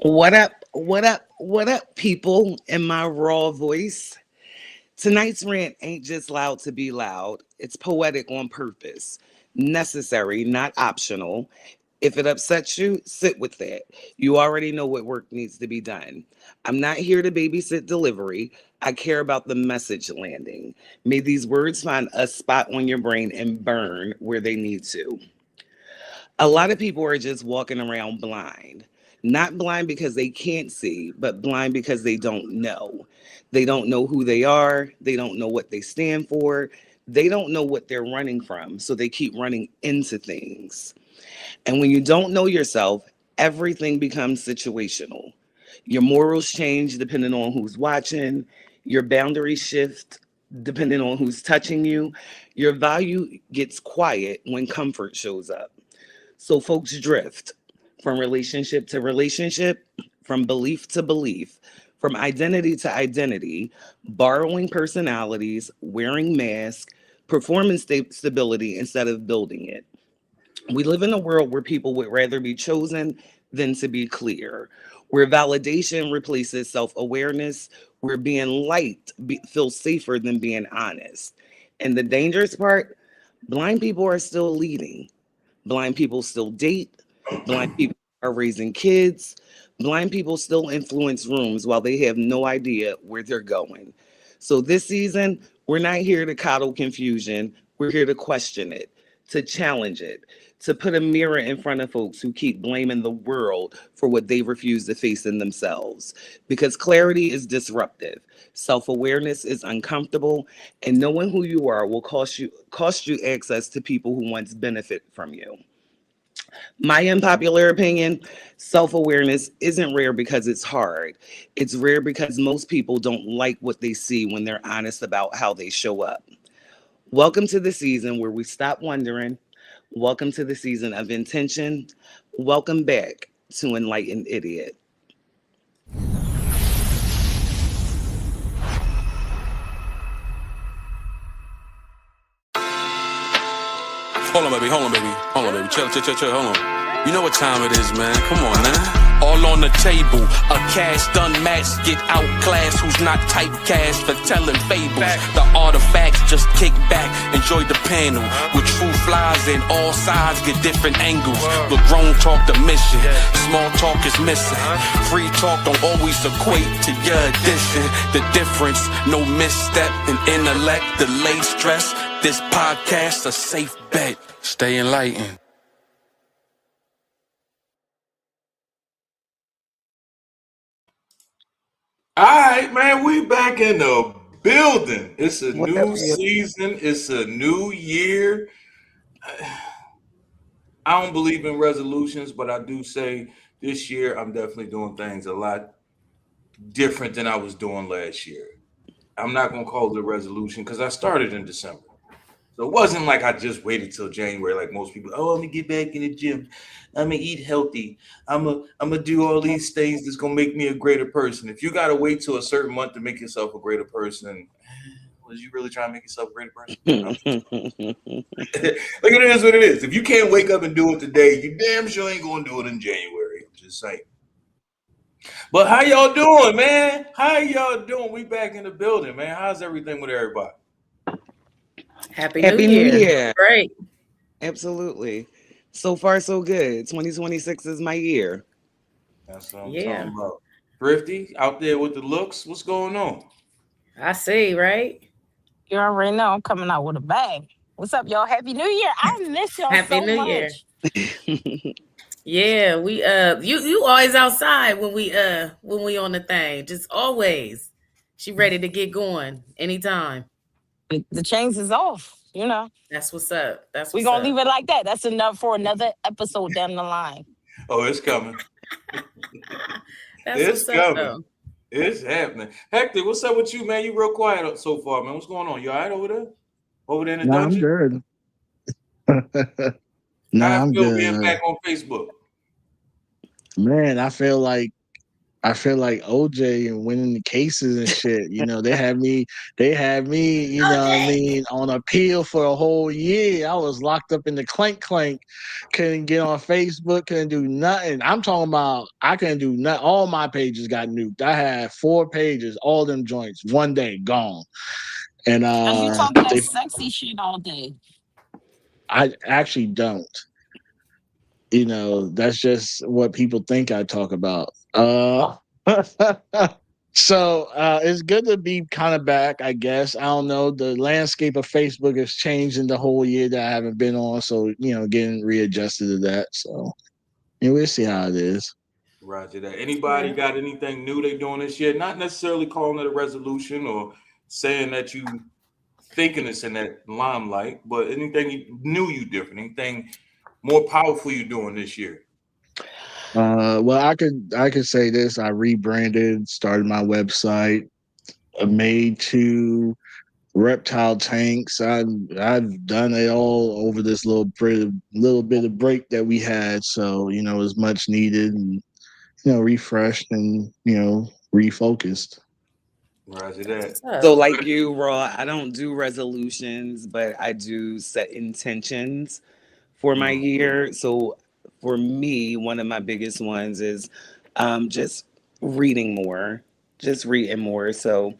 What up? What up? What up, people? In my raw voice. Tonight's rant ain't just loud to be loud, it's poetic on purpose, necessary, not optional. If it upsets you, sit with that. You already know what work needs to be done. I'm not here to babysit delivery. I care about the message landing. May these words find a spot on your brain and burn where they need to. A lot of people are just walking around blind. Not blind because they can't see, but blind because they don't know. They don't know who they are. They don't know what they stand for. They don't know what they're running from. So they keep running into things. And when you don't know yourself, everything becomes situational. Your morals change depending on who's watching, your boundaries shift depending on who's touching you. Your value gets quiet when comfort shows up. So folks drift from relationship to relationship, from belief to belief, from identity to identity, borrowing personalities, wearing masks, performance stability instead of building it. We live in a world where people would rather be chosen than to be clear, where validation replaces self awareness, where being liked feels safer than being honest. And the dangerous part, blind people are still leading. Blind people still date. Blind people are raising kids. Blind people still influence rooms while they have no idea where they're going. So this season, we're not here to coddle confusion. We're here to question it, to challenge it, to put a mirror in front of folks who keep blaming the world for what they refuse to face in themselves. Because clarity is disruptive, self-awareness is uncomfortable, and knowing who you are will cost you access to people who once benefit from you. My unpopular opinion, self-awareness isn't rare because it's hard. It's rare because most people don't like what they see when they're honest about how they show up. Welcome to the season where we stop wondering. Welcome to the season of intention. Welcome back to Enlightened Idiot. Hold on, baby. Hold on, baby. Hold on, baby. Chill. Hold on. You know what time it is, man. Come on, man. All on the table, a cash done match, get outclassed. Who's not typecast for telling fables? The artifacts just kick back, enjoy the panel. With true flies in all sides, get different angles. But grown talk the mission, small talk is missing. Free talk don't always equate to your addition. The difference, no misstep in intellect, delayed stress. This podcast a safe bet. Stay enlightened. All right, man, we back in the building. It's a What new up, season. It's a new year. I don't believe in resolutions, but I do say this year I'm definitely doing things a lot different than I was doing last year. I'm not going to call it a resolution because I started in December. So it wasn't like I just waited till January like most people. Oh, let me get back in the gym. I'm gonna eat healthy. I'm gonna do all these things that's gonna make me a greater person. If you gotta wait till a certain month to make yourself a greater person, was you really trying to make yourself a greater person? Like it is what it is. If you can't wake up and do it today, you damn sure ain't gonna do it in January. I'm just saying. But how y'all doing, man? How y'all doing? We back in the building, man. How's everything with everybody? Happy Happy New New Year. Year. Great. Absolutely. So far, so good. 2026 is my year. That's what I'm Yeah. talking about. Thrifty out there with the looks. What's going on? I see, right? You already know I'm coming out with a bang. What's up, y'all? Happy New Year. I miss y'all Happy so New much. Year. Yeah, we you always outside when we on the thing. Just always. She ready to get going anytime. The chains is off, you know. That's what's up. That's We what's gonna up. leave it like that. That's enough for another episode down the line. Oh, it's coming. That's It's what's up coming. though. It's happening. Hector, what's up with you, man? You real quiet so far, man. What's going on? You all right over there? Over there in the No, I'm dungeon? good. No, How I I'm feel being good. back on Facebook? Man, I feel like I feel like OJ and winning the cases and shit. They had me, you know what I mean, on appeal for a whole year. I was locked up in the clank, couldn't get on Facebook, couldn't do nothing. I'm talking about I couldn't do nothing. All my pages got nuked. I had 4 pages, all them joints, one day gone. And Cause you talking that they sexy shit all day. I actually don't. That's just what people think I talk about. So it's good to be kind of back, I guess. I don't know. The landscape of Facebook has changed in the whole year that I haven't been on. So, getting readjusted to that. So we'll see how it is. Roger that. Anybody got anything new they doing this year? Not necessarily calling it a resolution or saying that you thinking it's in that limelight, but anything new you different, anything more powerful you doing this year? Well, I could say this. I rebranded, started my website, made 2 reptile tanks. I've done it all over this little bit of break that we had. So it was much needed, and refreshed and refocused. Roger that. So, like you, Raw, I don't do resolutions, but I do set intentions for my year. So, for me, one of my biggest ones is just reading more, just reading more. So,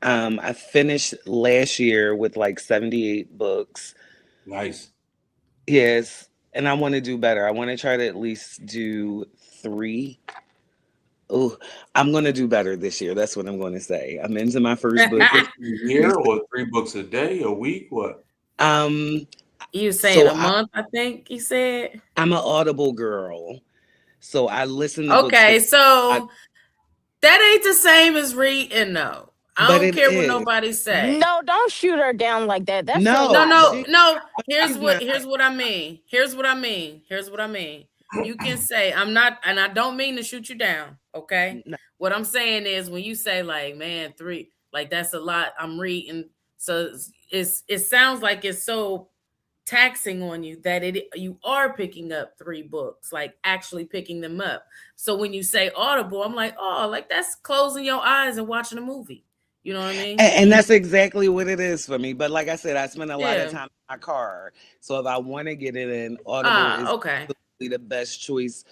I finished last year with like 78 books. Nice. Yes. And I want to do better. I want to try to at least do 3. Oh, I'm going to do better this year. That's what I'm going to say. I'm into my first book. A year or 3 books a day, a week? What? Um, You saying so a month? I think you said. I'm an Audible girl. So I listen to books Okay, I, so that ain't the same as reading, though. I but don't it care what is. nobody say. No, don't shoot her down like that. That's a No, No, lot, no, though. no. she's not. Here's what I mean. Here's what I mean. Here's what I mean. You can say I'm not, and I don't mean to shoot you down. Okay. No. What I'm saying is when you say like, man, 3, like that's a lot. I'm reading, so it sounds like it's so taxing on you that you are picking up 3 books, like actually picking them up. So when you say Audible, I'm like, oh, like that's closing your eyes and watching a movie. You know what I mean? And that's exactly what it is for me. But like I said, I spend a lot of Yeah. time in my car. So if I want to get it in, Audible Ah, is okay. the best choice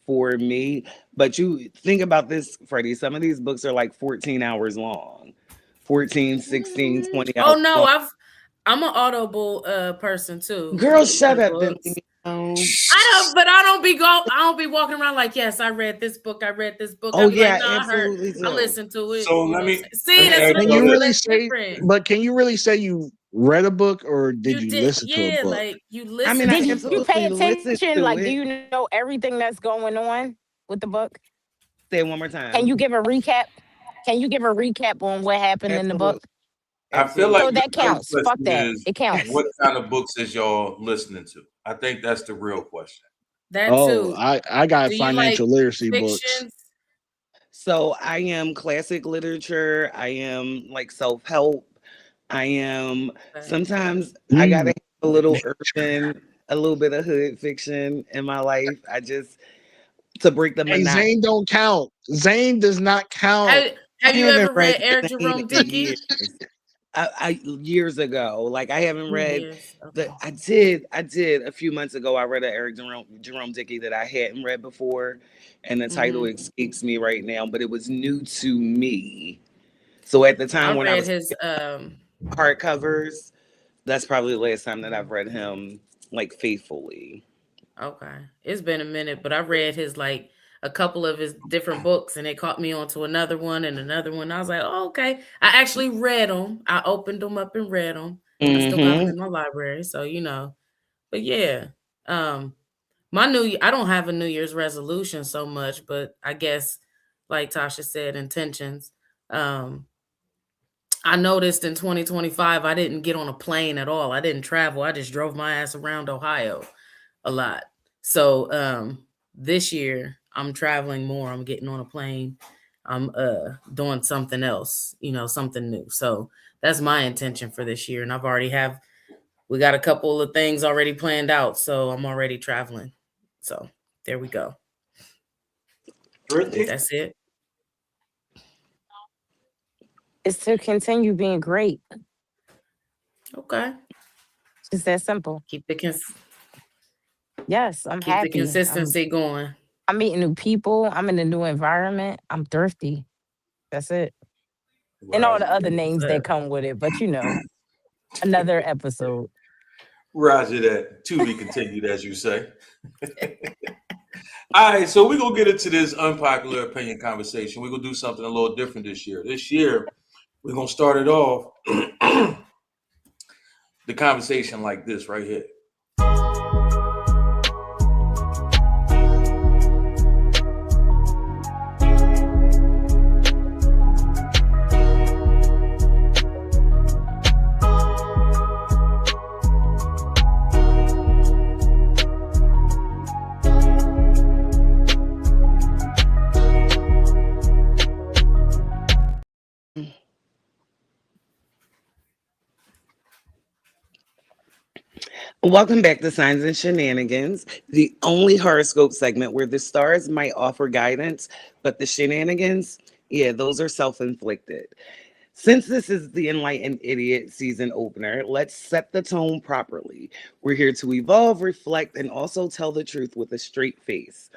for me. But you think about this, Freddie. Some of these books are like 14 hours long, 14, 16, 20 Oh hours no, long. I'm an Audible person too Girl, with shut up, then leave books. me alone. I don't be walking around like, yes, I read this book. I read this book. Oh I'd be like, yeah, no, absolutely I do. listened to it. So You let know, me see, that's what I Can y'all you mean. So this. really that's say? different. But can you really say you read a book, or did You you did, listen to a yeah, book? like you I mean, listen I Did to you books. pay absolutely listen attention? to Like, do it. you know everything that's going on with the book? Say it one more Can time. you give a recap? Can you give a recap on what happened in the book? Absolutely. I feel like So Absolutely. the that real counts. Fuck question that. is It counts. what kind of books is y'all listening to? I think that's the real question. That Oh, too. I got Do you like financial literacy books. fictions? So I am classic literature. I am like self help. I am sometimes I gotta Mm. have a little urban, a little bit of hood fiction in my life. I just to break the Hey, monotony. Zane don't count. Zane does not count. I Have you haven't ever read read Eric Zane Jerome in years. Dickey? I years ago. Like I haven't read Years. the. Okay. I did a few months ago. I read an Eric Jerome Dickey that I hadn't read before, and the title Hmm. escapes me right now. But it was new to me. So at the I time when I read was his hardcovers, that's probably the last time that I've read him like faithfully. okay. It's been a minute, but I read his like a couple of his different books and it caught me onto another one and another one. I was like, oh, okay. I actually read them. I opened them up and read them. I still got them Mm-hmm. in my library, so you know. But yeah. Um I don't have a New Year's resolution so much, but I guess like Tasha said, intentions. Um I noticed in 2025 I didn't get on a plane at all. I didn't travel. I just drove my ass around Ohio a lot. So this year I'm traveling more. I'm getting on a plane. I'm doing something else, you know, something new. So that's my intention for this year. And we got a couple of things already planned out. So I'm already traveling. So there we go. Pretty. That's it. Is to continue being great. Okay. It's that simple. Keep the Yes, I'm keep the happy. I'm consistency going. I'm meeting new people. I'm in a new environment. I'm thirsty. That's it. And all the Roger other names that. that come with it. But another episode. Roger that. To be continued, as you say. All right, so we're gonna get into this unpopular opinion conversation. We're gonna do something a little different this year. This year, we're gonna start it off the conversation like this right here. Welcome back to Signs and Shenanigans, the only horoscope segment where the stars might offer guidance, but the shenanigans, yeah, those are self inflicted. Since this is the Enlightened Idiot season opener, let's set the tone properly. We're here to evolve, reflect, and also tell the truth with a straight face.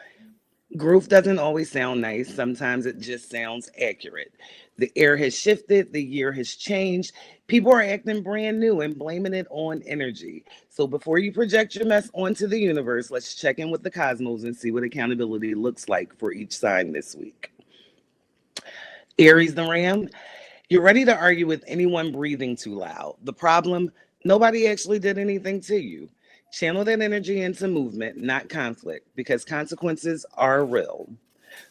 Growth doesn't always sound nice. Sometimes it just sounds accurate. The air has shifted, the year has changed. People are acting brand new and blaming it on energy. So before you project your mess onto the universe, let's check in with the cosmos and see what accountability looks like for each sign this week. Aries the Ram, you're ready to argue with anyone breathing too loud. The problem, nobody actually did anything to you. Channel that energy into movement, not conflict, because consequences are real.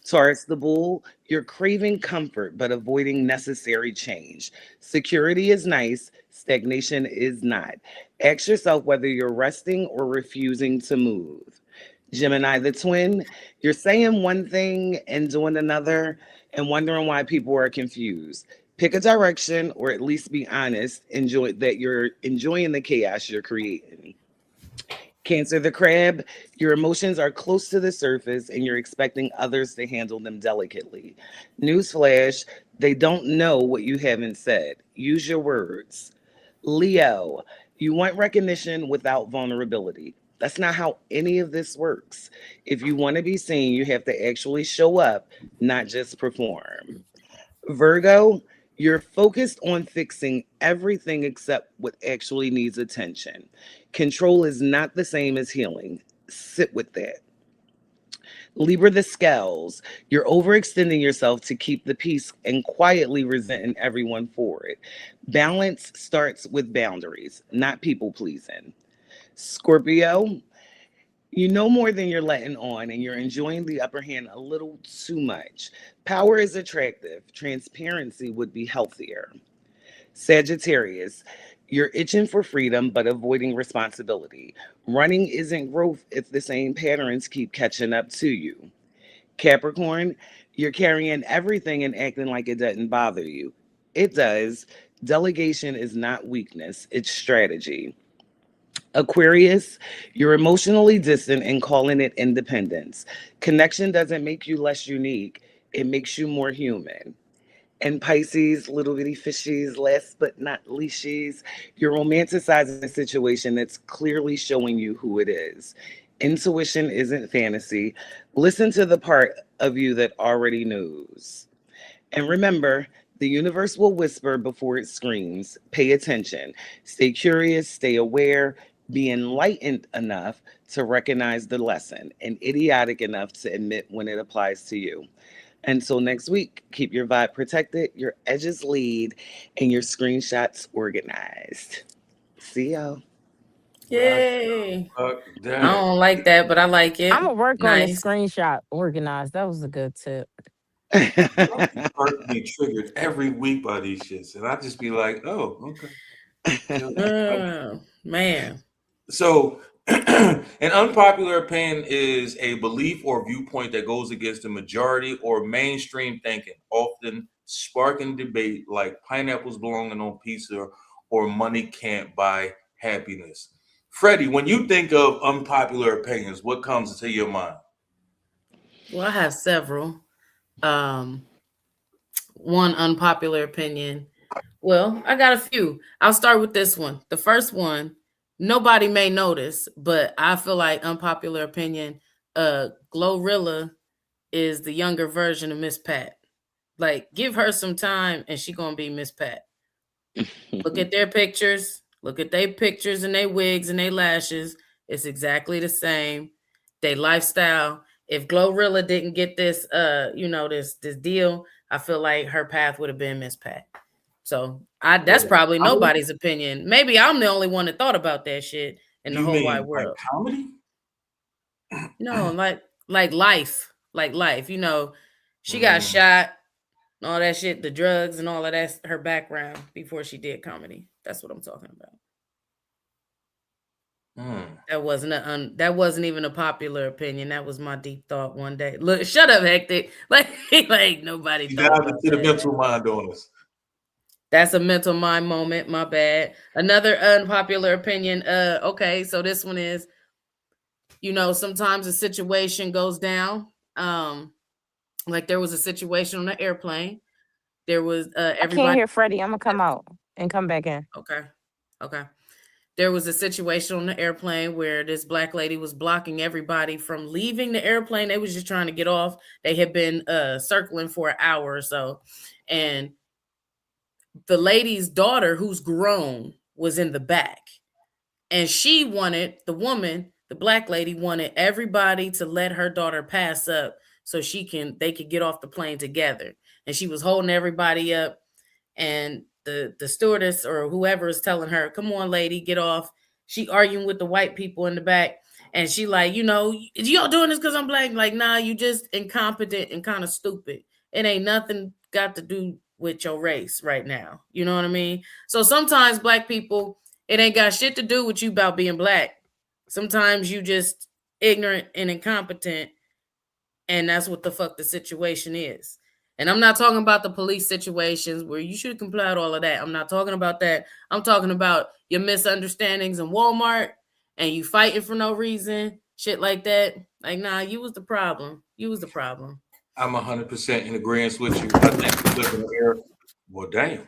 Taurus the Bull, you're craving comfort but avoiding necessary change. Security is nice, stagnation is not. Ask yourself whether you're resting or refusing to move. Gemini the Twin, you're saying one thing and doing another and wondering why people are confused. Pick a direction or at least be honest, enjoy that you're enjoying the chaos you're creating. Cancer the Crab, your emotions are close to the surface and you're expecting others to handle them delicately. Newsflash, they don't know what you haven't said. Use your words. Leo, you want recognition without vulnerability. That's not how any of this works. If you want to be seen, you have to actually show up, not just perform. Virgo, you're focused on fixing everything except what actually needs attention. Control is not the same as healing. Sit with that. Libra the Scales, you're overextending yourself to keep the peace and quietly resenting everyone for it. Balance starts with boundaries, not people pleasing. Scorpio, you know more than you're letting on, and you're enjoying the upper hand a little too much. Power is attractive, transparency would be healthier. Sagittarius, you're itching for freedom but avoiding responsibility. Running isn't growth if the same patterns keep catching up to you. Capricorn, you're carrying everything and acting like it doesn't bother you. It does. Delegation is not weakness, it's strategy. Aquarius, you're emotionally distant and calling it independence. Connection doesn't make you less unique, it makes you more human. And Pisces, little bitty fishies, last but not leashies, you're romanticizing a situation that's clearly showing you who it is. Intuition isn't fantasy. Listen to the part of you that already knows. And remember, the universe will whisper before it screams. Pay attention. Stay curious, stay aware, be enlightened enough to recognize the lesson, and idiotic enough to admit when it applies to you. Until next week, keep your vibe protected, your edges lead, and your screenshots organized. See y'all. Roger Yay. I that. don't like that, but I like I'm it. gonna work on the Nice. screenshot organized. That was a good tip. I personally triggered every week by these shits, and I just be like, "Oh, okay." Man. So, an unpopular opinion is a belief or viewpoint that goes against the majority or mainstream thinking, often sparking debate like pineapples belonging on pizza or money can't buy happiness. Freddie, when you think of unpopular opinions, what comes to your mind? Well, I have several. Um, one unpopular opinion. Well, I got a few. I'll start with this one. The first one, nobody may notice, but I feel like unpopular opinion. Glorilla is the younger version of Miss Pat. Like, give her some time, and she gonna be Miss Pat. Look at their pictures. Look at their pictures and their wigs and their lashes. It's exactly the same. They lifestyle. If Glorilla didn't get this, this deal, I feel like her path would have been Miss Pat. So that's What? probably Comedy? nobody's opinion. Maybe I'm the only one that thought about that shit in the You whole wide mean like world. comedy? No, like life, like life. She got Mm, shot and all that shit, the drugs and all of that's her background before she did comedy. That's what I'm talking about. mm. That wasn't even a popular opinion. That was my deep thought one day. Look, shut up, hectic. Like nobody You thought dive about into the that. mental mind on us. That's a mental mind moment. My bad. Another unpopular opinion. Okay, so this one is, sometimes a situation goes down. Like there was a situation on the airplane. There was I can't everybody. hear Freddie. I'm gonna come out and come back in. Okay, okay. There was a situation on the airplane where this black lady was blocking everybody from leaving the airplane. They was just trying to get off. They had been circling for an hour or so, and the lady's daughter, who's grown, was in the back. And she wanted, the black lady wanted everybody to let her daughter pass up so they could get off the plane together. And she was holding everybody up, and the stewardess or whoever is telling her, "Come on, lady, get off." She arguing with the white people in the back, and she like, y'all doing this because I'm black. Like, nah, you just incompetent and kind of stupid. It ain't nothing got to do with your race right now. You know what I mean? So sometimes black people, it ain't got shit to do with you about being black. Sometimes you just ignorant and incompetent, and that's what the fuck the situation is. And I'm not talking about the police situations where you should comply with all of that. I'm not talking about that. I'm talking about your misunderstandings in Walmart and you fighting for no reason, shit like that. Like, nah, you was the problem. You was the problem. I'm 100% in agreement with you. I think we live in an era. Well, damn.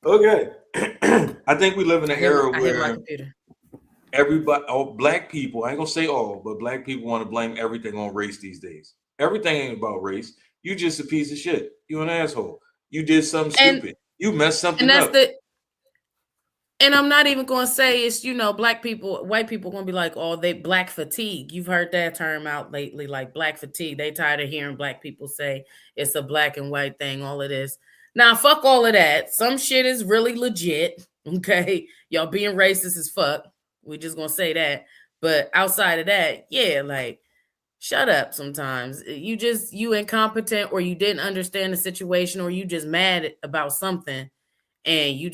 Okay. I think we live in an era I hit my where computer. everybody, all black people, I ain't gonna say all, but black people want to blame everything on race these days. Everything ain't about race. You just a piece of shit. You an asshole. You did something And stupid. You messed and something that's up. the and I'm not even gonna say it's, black people, white people gonna be like, oh, they black fatigue. You've heard that term out lately, like black fatigue. They tired of hearing black people say it's a black and white thing, all of this. Now, fuck all of that. Some shit is really legit. Okay. Y'all being racist as fuck. We just gonna say that. But outside of that, yeah, like shut up sometimes. You incompetent, or you didn't understand the situation, or you just mad about something, and you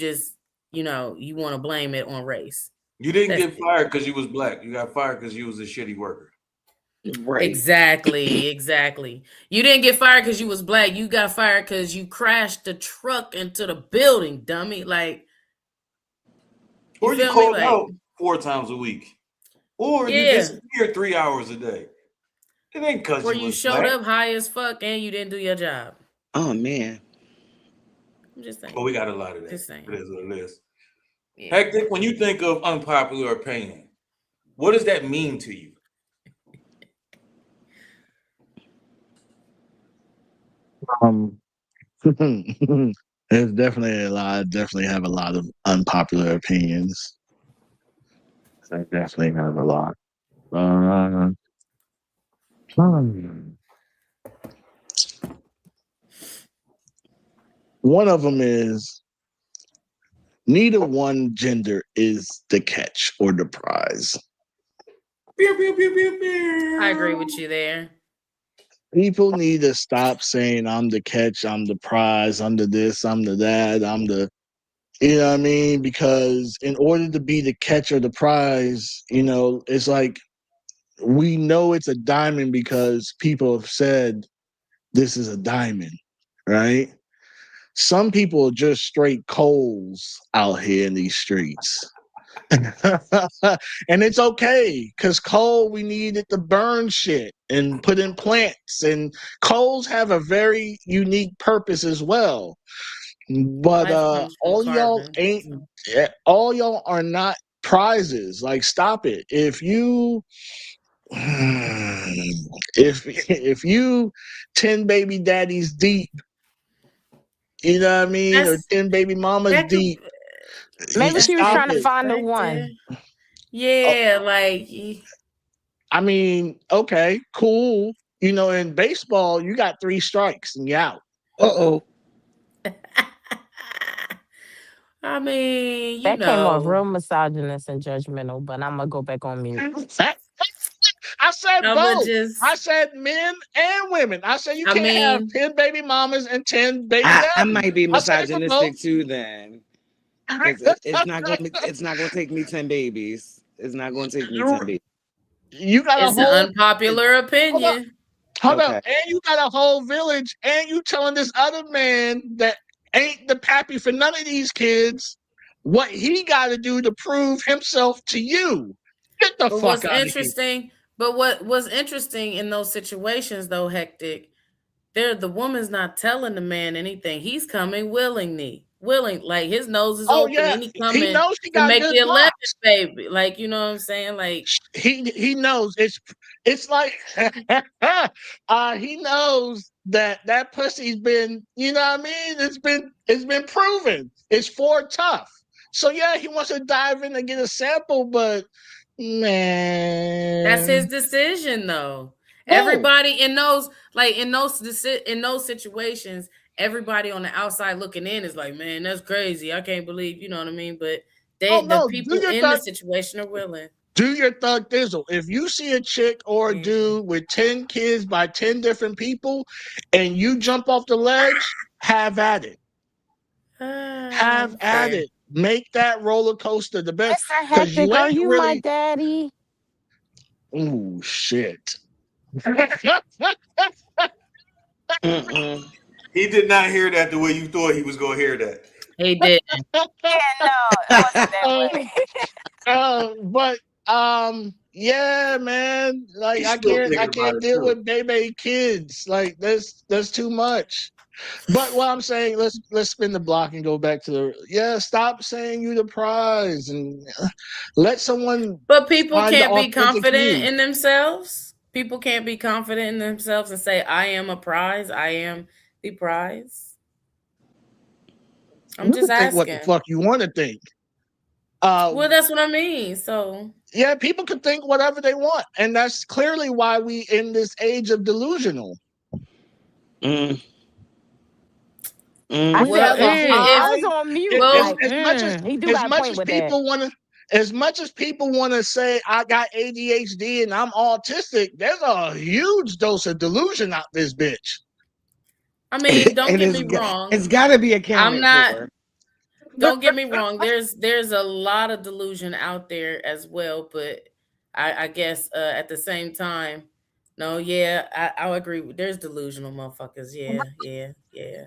want to blame it on race. You didn't That's get it. fired because you was black. You got fired because you was a shitty worker. Right. Exactly. You didn't get fired because you was black. You got fired because you crashed the truck into the building, dummy. Like, you Or you feel me? called Like, out 4 times a week. Or you yeah. disappeared 3 hours a day. It ain't because Or you you was showed black. up high as fuck and you didn't do your job. Oh man. I'm just But saying. we got a lot of that. Just It saying. is what it is. Yeah. Hectic, when you think of unpopular opinion, what does that mean to you? Um, there's definitely a lot. I definitely have a lot of unpopular opinions. I definitely have a lot. Uh, hmm. One of them is neither one gender is the catch or the prize. Pew, pew, pew, pew, I agree pew. with you there. People need to stop saying I'm the catch, I'm the prize, I'm the this, I'm the that, I'm the, you know what I mean? Because in order to be the catch or the prize, it's like we know it's a diamond because people have said this is a diamond, right? Some people are just straight coals out here in these streets. And it's okay because coal, we need it to burn shit and put in plants. And coals have a very unique purpose as well. But Life comes from carbon. So. all y'all are not prizes. Like, stop it. If you 10 baby daddies deep, you know what I mean, or That's 10 baby mamas that could deep, Maybe that she could was be stop trying to it. find the perspective. one. Oh, Yeah, like I mean, okay, cool. In baseball, you got 3 strikes and you out. Uh-oh. I mean, That came off real misogynist and judgmental, but I'm gonna go back on mute. I said I'ma both. just I said men and women. I said you I can't have mean, 10 baby mamas and 10 baby I daddies. might be I said it for both. misogynistic too then. Because it's not gonna take me 10 babies. It's not gonna take me 10 babies. You got a it's an whole unpopular hold up, opinion. hold up, Okay. and you got a whole village, and you telling this other man that ain't the pappy for none of these kids what he got to do to prove himself to you. Get the But fuck what's out of here. interesting, but what was interesting in those situations though, Hectic, the woman's not telling the man anything. He's coming willing, like his nose is Oh open yeah, and he he coming knows she to got make good the 11th blocks. baby. Like, you know what I'm saying? Like, He knows it's like he knows that pussy's been, you know what I mean, it's been proven it's for tough. So yeah, he wants to dive in and get a sample, but that's his man, decision though. oh Everybody in those like in those situations, everybody on the outside looking in is like, man, that's crazy. I can't believe, you know what I mean? But oh the no, people in the situation are willing. do your thug thizzle. If you see a chick or a Yeah. dude with 10 kids by 10 different people and you jump off the ledge, have at it. Have at Fair. it. Make that roller coaster the best Mr. because Hectic, you are ain't you my really. daddy? Oh, shit. Mm-mm. He did not hear that the way you thought he was going to hear that. He did. Yeah, no, it wasn't that way. But yeah, man, like He's I still can't I thinking about can't it deal too. with baby kids. Like that's too much. But what I'm saying, let's spin the block and go back to stop saying you the prize and let someone But people find the can't be authentic confident you. in themselves. People can't be confident in themselves and say, I am a prize. I am the prize. I'm You just can think what the asking. fuck you want to think. Uh, Well, that's what I mean. So, yeah, people can think whatever they want, and that's clearly why we in this age of delusional. Mm, I mm. well, said, I if was on mute. As, well, Like, as much as he do as got a much point as with that. people want to, as much as people want to say I got ADHD and I'm autistic, there's a huge dose of delusion out this bitch. I mean, don't And get me wrong. it's got to be I'm accounted not. for. Don't get me wrong. There's a lot of delusion out there as well, but I guess at the same time, no, yeah, I'll agree. There's delusional motherfuckers. Yeah.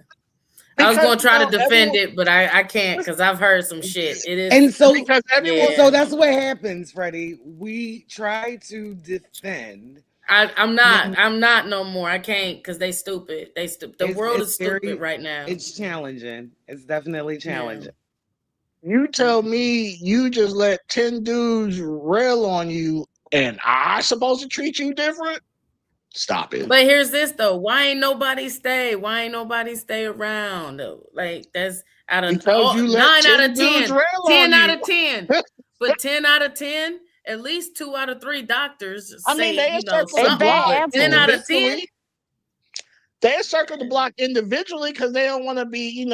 I was Because gonna try to defend everyone, it, but I can't because I've heard some shit. It And is, because everyone, yeah. so that's what happens, Freddie. We try to defend. And I'm not no more. I can't because they stupid. They stupid. The world it's is stupid very right now. it's challenging. It's definitely Yeah. challenging. you tell me you just let 10 dudes rail on you and I supposed to treat you different? Stop it. But here's this though. Why ain't nobody stay? Why ain't nobody stay around though? Like that's out of Because you let 9 out 10 of dudes 10. rail on 10 out you. of 10. But 10 out of 10, at least 2 out of 3 doctors I mean, say, they you know, circle They the something. bad block But 10 apples. out of 10, individually. They circle the block individually because they don't want to be,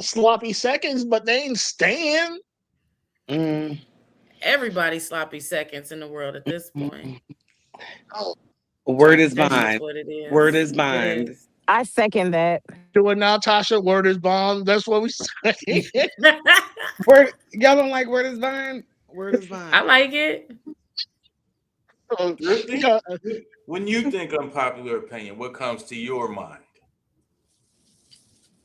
sloppy seconds, but they ain't staying. Mm, everybody sloppy seconds in the world at this point. mm. Word is That's just bond. what it Word is. is It bond. is. I second that. Do it now, Tasha. Word is bond. That's what we say. Word, y'all don't like word is bond? Word is I bond. like it. Thrifty, Yeah, when you think unpopular opinion, what comes to your mind?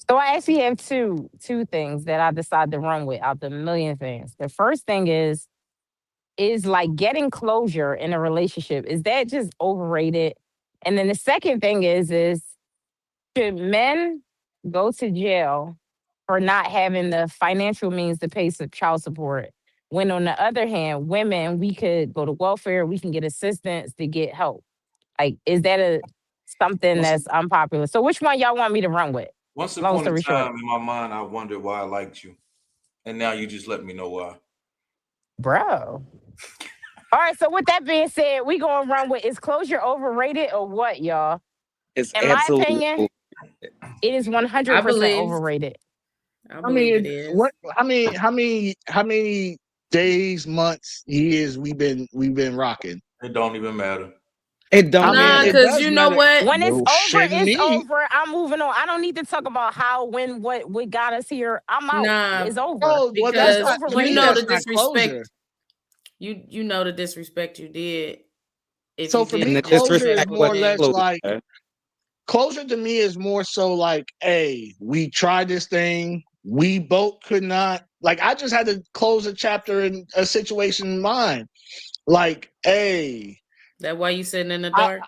So I actually have two things that I decided to run with out the million things. The first thing is like getting closure in a relationship. Is that just overrated? And then the second thing is should men go to jail for not having the financial means to pay some child support? When on the other hand, women, we could go to welfare, we can get assistance to get help. Like, is that a something Once, that's unpopular? So which one y'all want me to run with? once Long upon a story short. time in my mind, I wondered why I liked you, and now you just let me know why. Bro. All right, so with that being said, we gonna run with is closure overrated or what, y'all? It's In my absolutely opinion, it is I 100% believe. overrated. I I believe it mean, is. what? How many days, months, years we've been rocking? It don't even matter. it I don't mean, Nah, it matter. cause does you know matter. what? When it's No over, shit to it's me. over. I'm moving on. I don't need to talk about how, when, what got us here. I'm out. Nah, It's over. Oh, well, That's that's because not to you me. know overrated. the That's not closure. disrespect. You know the disrespect you did if So you for me, And the didn't have to closure say is disrespect those was more or less things. like closure. closure to me is more so like, hey, we tried this thing. We both could not. Like, I just had to close a chapter in a situation in mine. Like, hey, That why you sitting in the I dark?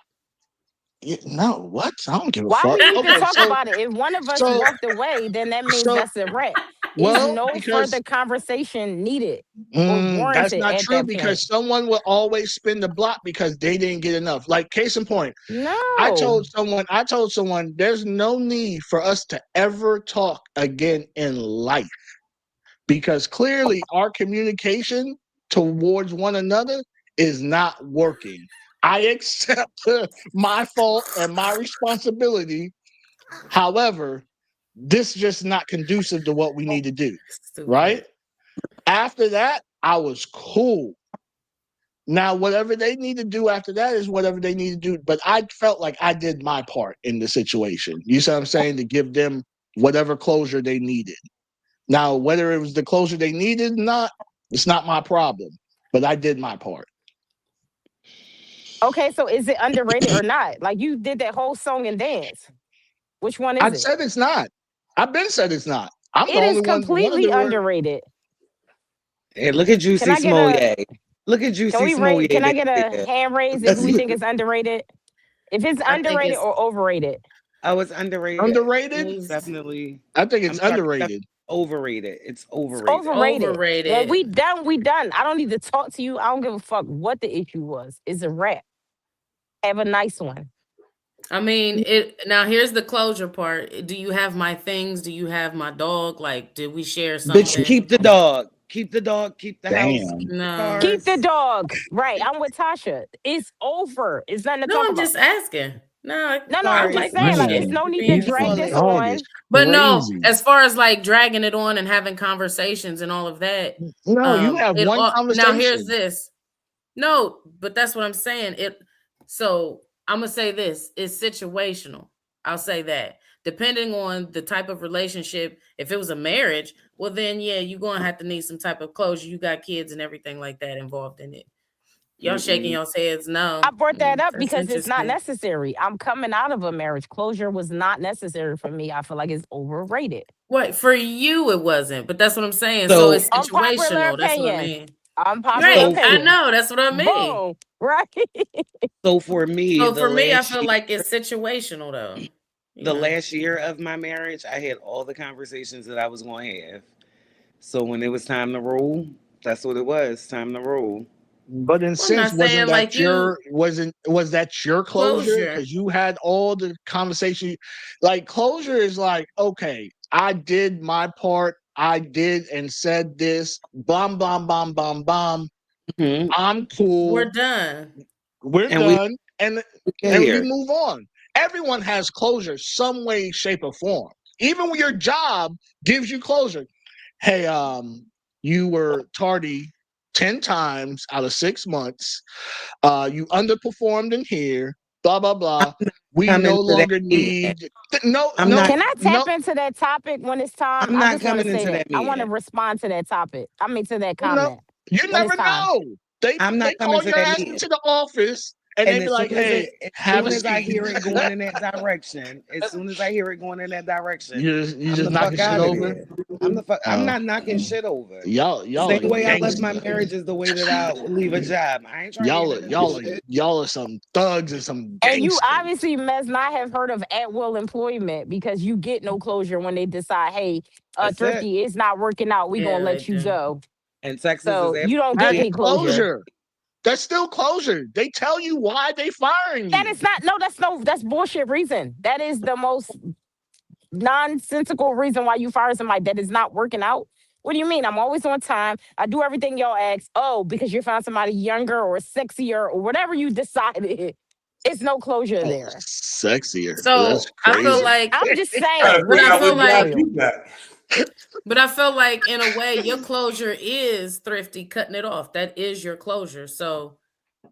no, what? I don't give a Why fuck. we even Okay, talk about it? If one of us so, walked away, then that means so, that's a wrap. Is well, no further because conversation needed or that's warranted not at true that point. because someone will always spin the block because they didn't get enough. Like, case in point, No. I told someone, there's no need for us to ever talk again in life because clearly our communication towards one another is not working. I accept my fault and my responsibility. However, this is just not conducive to what we need to do. Stupid. Right? After that, I was cool. Now, whatever they need to do after that is whatever they need to do. But I felt like I did my part in the situation. You see what I'm saying? To give them whatever closure they needed. Now, whether it was the closure they needed or not, it's not my problem. But I did my part. Okay, so is it underrated or not? Like you did that whole song and dance. Which one I is it? said it's not. I've been said it's not. I'm the It is only one of completely the word. underrated. Hey, look at Can Juicy I get a Smollett. Look at can Juicy we rate Smollett can I back get a there. hand raise if we think it's underrated? If it's I think underrated it's or overrated. I was underrated. Underrated? it's Definitely. I think I'm it's sorry. That's underrated. overrated. It's It's overrated. overrated. When overrated. we done, we done. I don't need to talk to you. I don't give a fuck what the issue was. It's a wrap. Have a nice one. I mean, it now here's the closure part. Do you have my things? Do you have my dog? Like, did we share Bitch, something? keep the dog. Keep the dog. Keep the house. Damn. Keep the No. Keep the cars. dog. Right. I'm with Tasha. It's over. It's nothing to No, talk I'm about. just asking. No, No, I I'm Sorry. just like my saying, like, shit. it's Man, no You need to being this drag Call this it. dog is on. But no, crazy. as far as like dragging it on and having conversations and all of that, No, you have it one all now here's conversation. this. No, but that's what I'm saying. It so I'm gonna say this, it's situational. I'll say that. Depending on the type of relationship, if it was a marriage, well then yeah, you're gonna have to need some type of closure. You got kids and everything like that involved in it. Y'all shaking Mm-mm. y'all's heads I no. brought that up That's because it's not interesting. necessary. I'm coming out of a marriage. Closure was not necessary for me. I feel like it's overrated. What for you it wasn't, but that's what I'm saying. So So it's Unpopular situational. That's what I opinion. mean. Unpopular Right. so I for opinion. know. That's what I mean. Boom. Right. so for me, So for me, I feel like it's situational though. You the know. last year of my marriage, I had all the conversations that I was going to have. So when it was time to roll, that's what it was. Time to roll. But in Well, I'm sense, not saying like you was that your closure? closure. Because you had all the conversation. Like closure is like, okay, I did my part. I did and said this. Bomb, bomb, bomb, bomb, bomb. Hmm. I'm We're cool. done. We're And we done, get and we here. move on. Everyone has closure, some way, shape, or form. Even when your job gives you closure. Hey, you were tardy 10 times out of 6 months. You underperformed in here, blah, blah, blah. We Coming no to that longer meeting. need, no, I'm no, not. Can I no, tap into that topic when it's time? I'm I not just want to coming say into that. that I want to meeting. respond to that topic. I mean, to that no. comment You when never it's time. know. They I'm not they coming call to your that ass meeting. into the office and they And be like, "Hey, as have soon a as I seat." hear it going in that direction, as soon as I hear it going in that direction, You I'm just the knocking fuck shit out of over. there. I'm the fuck. I'm Oh, not knocking shit over. y'all Same are way I left my gangster. marriage is the way that I leave a job. I ain't trying to hear none of that shit. Y'all are some thugs and some And you gangsters. obviously must not have heard of at will employment because you get no closure when they decide, hey, That's it. Thrifty, it's not working out. We gonna Yeah, they let you do. go. And Texas is So you don't absolutely get That's any closure. closure. That's still closure. They tell you why they firing That you. is not that's bullshit reason. That is the most nonsensical reason why you fire somebody that is not working out. What do you mean? I'm always on time. I do everything y'all ask. Oh, because you found somebody younger or sexier or whatever you decided. It's no closure Oh, there. sexier. That's So I feel crazy. like, I'm just Gotta saying, but let's figure I out just feel what be job like, you real. got. but I feel like in a way, your closure is Thrifty cutting it off. That is your closure. So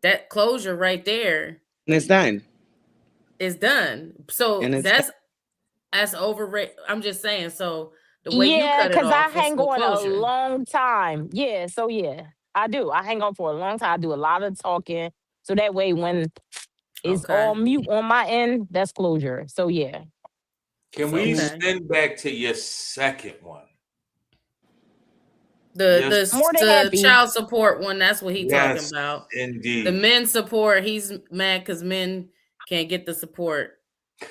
that closure right there and it's done. is done. So And it's done. that's overrated. I'm just saying. So the way you Yeah, cut it because I off, it's hang no on a closure. long time. Yeah, so yeah, I do. I hang on for a long time. I do a lot of talking. So that way, when it's Okay. all mute on my end, that's closure. So yeah. Can So we okay. spin back to your second one? The Yes, the More than the happy. child support one, that's what he talking yes, about. The indeed. men support, he's mad because men can't get the support.